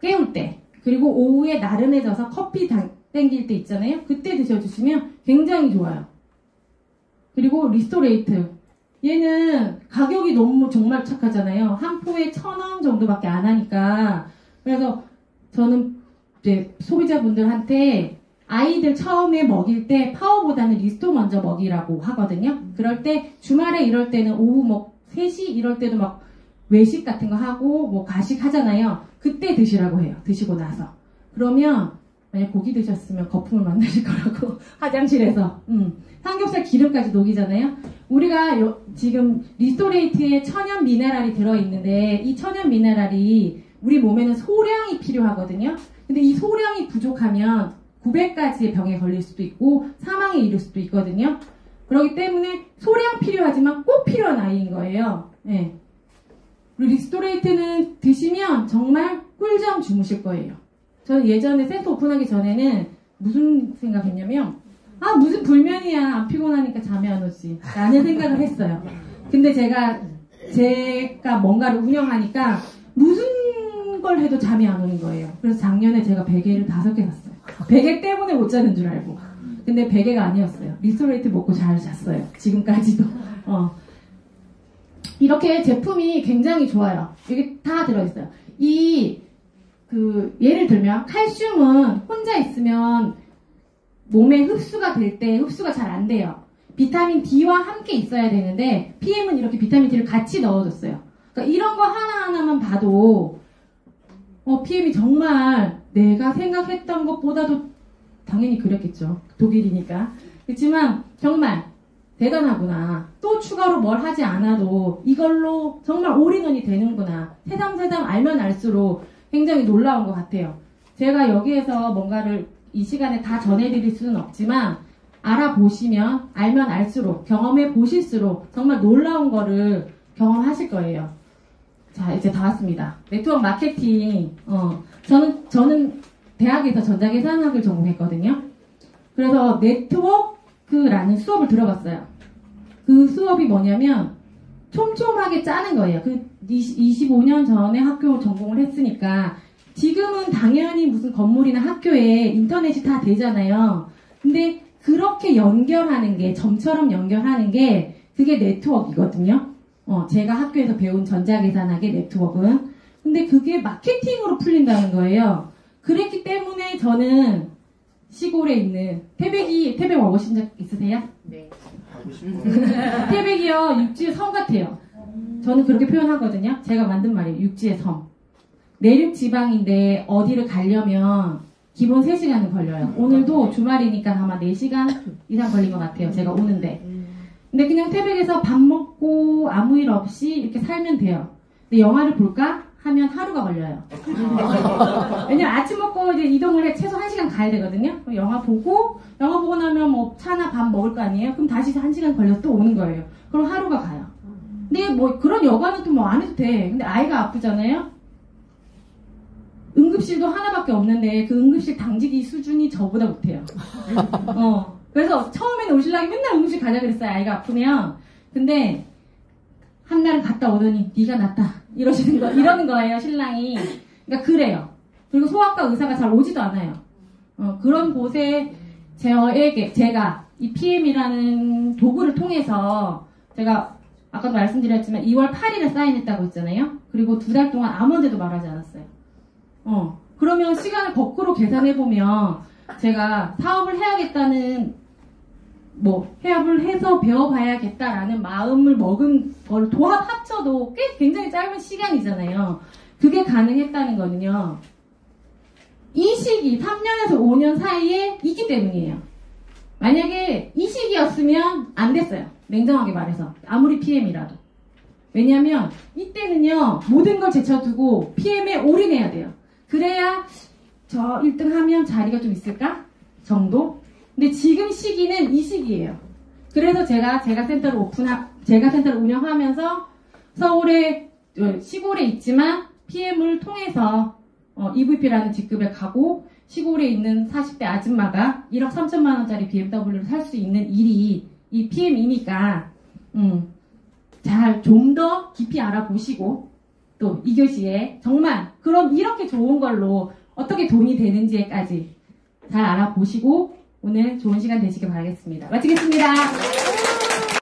깨울 때 그리고 오후에 나른해져서 커피 땡길 때 있잖아요. 그때 드셔주시면 굉장히 좋아요. 그리고 리스토레이트 얘는 가격이 너무 정말 착하잖아요. 한 포에 1,000원 정도밖에 안 하니까. 그래서 저는 이제 소비자분들한테 아이들 처음에 먹일 때 파워보다는 리스토 먼저 먹이라고 하거든요. 그럴 때 주말에 이럴 때는 오후 뭐 3시 이럴 때도 막 외식 같은 거 하고 뭐 가식 하잖아요. 그때 드시라고 해요. 드시고 나서. 그러면 만약 고기 드셨으면 거품을 만나실 거라고 화장실에서 삼겹살 기름까지 녹이잖아요. 우리가 지금 리스토레이트에 천연 미네랄이 들어있는데 이 천연 미네랄이 우리 몸에는 소량이 필요하거든요. 근데 이 소량이 부족하면 900가지의 병에 걸릴 수도 있고 사망에 이를 수도 있거든요. 그렇기 때문에 소량 필요하지만 꼭 필요한 아이인 거예요. 네. 그리고 리스토레이트는 드시면 정말 꿀잠 주무실 거예요. 저는 예전에 센터 오픈하기 전에는 무슨 생각했냐면 무슨 불면이야 안 피곤하니까 잠이 안 오지 라는 생각을 했어요. 근데 제가 뭔가를 운영하니까 무슨 걸 해도 잠이 안 오는 거예요. 그래서 작년에 제가 베개를 5개 샀어요. 베개 때문에 못 자는 줄 알고. 근데 베개가 아니었어요. 리스토레이트 먹고 잘 잤어요. 지금까지도. 이렇게 제품이 굉장히 좋아요. 이게 다 들어있어요. 예를 들면 칼슘은 혼자 있으면 몸에 흡수가 될 때 흡수가 잘 안 돼요. 비타민 D와 함께 있어야 되는데 PM은 이렇게 비타민 D를 같이 넣어줬어요. 그러니까 이런 거 하나하나만 봐도 PM이 정말 내가 생각했던 것보다도 당연히 그랬겠죠. 독일이니까. 그렇지만 정말 대단하구나. 또 추가로 뭘 하지 않아도 이걸로 정말 올인원이 되는구나. 새삼새삼 알면 알수록 굉장히 놀라운 것 같아요. 제가 여기에서 뭔가를 이 시간에 다 전해드릴 수는 없지만 알아보시면 알면 알수록 경험해 보실수록 정말 놀라운 거를 경험하실 거예요. 자, 이제 다 왔습니다. 네트워크 마케팅. 저는 대학에서 전자계산학을 전공했거든요. 그래서 네트워크라는 수업을 들어봤어요. 그 수업이 뭐냐면 촘촘하게 짜는 거예요. 25년 전에 학교 전공을 했으니까 지금은 당연히 무슨 건물이나 학교에 인터넷이 다 되잖아요. 근데 그렇게 연결하는 게 점처럼 연결하는 게 그게 네트워크이거든요. 제가 학교에서 배운 전자계산학의 네트워크는. 근데 그게 마케팅으로 풀린다는 거예요. 그랬기 때문에 저는 시골에 있는 태백 와보신 적 있으세요? 네. 태백이요, 육지의 섬 같아요. 저는 그렇게 표현하거든요. 제가 만든 말이에요. 육지의 섬. 내륙 지방인데 어디를 가려면 기본 3시간은 걸려요. 오늘도 주말이니까 아마 4시간 이상 걸린 것 같아요. 제가 오는데. 근데 그냥 태백에서 밥 먹고 아무 일 없이 이렇게 살면 돼요. 근데 영화를 볼까? 하면 하루가 걸려요. 왜냐면 아침 먹고 이제 이동을 해 최소 1시간 가야 되거든요. 영화 보고 나면 뭐 차나 밥 먹을 거 아니에요? 그럼 다시 1시간 걸려서 또 오는 거예요. 그럼 하루가 가요. 근데 뭐 그런 여가는 또 뭐 안 해도 돼. 근데 아이가 아프잖아요? 응급실도 하나밖에 없는데 그 응급실 당직이 수준이 저보다 못해요. 그래서 처음에는 우리 신랑이 맨날 응급실 가자 그랬어요. 아이가 아프면. 근데 한 날은 갔다 오더니 네가 낫다 이러는 거예요, 신랑이. 그러니까 그래요. 그리고 소아과 의사가 잘 오지도 않아요. 그런 곳에 제가 이 PM이라는 도구를 통해서 제가 아까도 말씀드렸지만 2월 8일에 사인했다고 했잖아요. 그리고 2달 동안 아무한테도 말하지 않았어요. 그러면 시간을 거꾸로 계산해보면 제가 사업을 해야겠다는 해업을 해서 배워봐야겠다라는 마음을 먹은 걸 합쳐도 굉장히 짧은 시간이잖아요. 그게 가능했다는 거는요. 이 시기, 3년에서 5년 사이에 있기 때문이에요. 만약에 이 시기였으면 안 됐어요. 냉정하게 말해서. 아무리 PM이라도. 왜냐면 이때는요. 모든 걸 제쳐두고 PM에 올인해야 돼요. 그래야 저 1등 하면 자리가 좀 있을까? 정도? 근데 지금 시기는 이 시기예요. 그래서 제가 센터를 운영하면서 서울에, 시골에 있지만 PM을 통해서 EVP라는 직급에 가고 시골에 있는 40대 아줌마가 1억 3천만 원짜리 BMW를 살 수 있는 일이 이 PM이니까 좀 더 깊이 알아보시고 또 이교시에 정말 그럼 이렇게 좋은 걸로 어떻게 돈이 되는지까지 잘 알아보시고 오늘 좋은 시간 되시길 바라겠습니다. 마치겠습니다.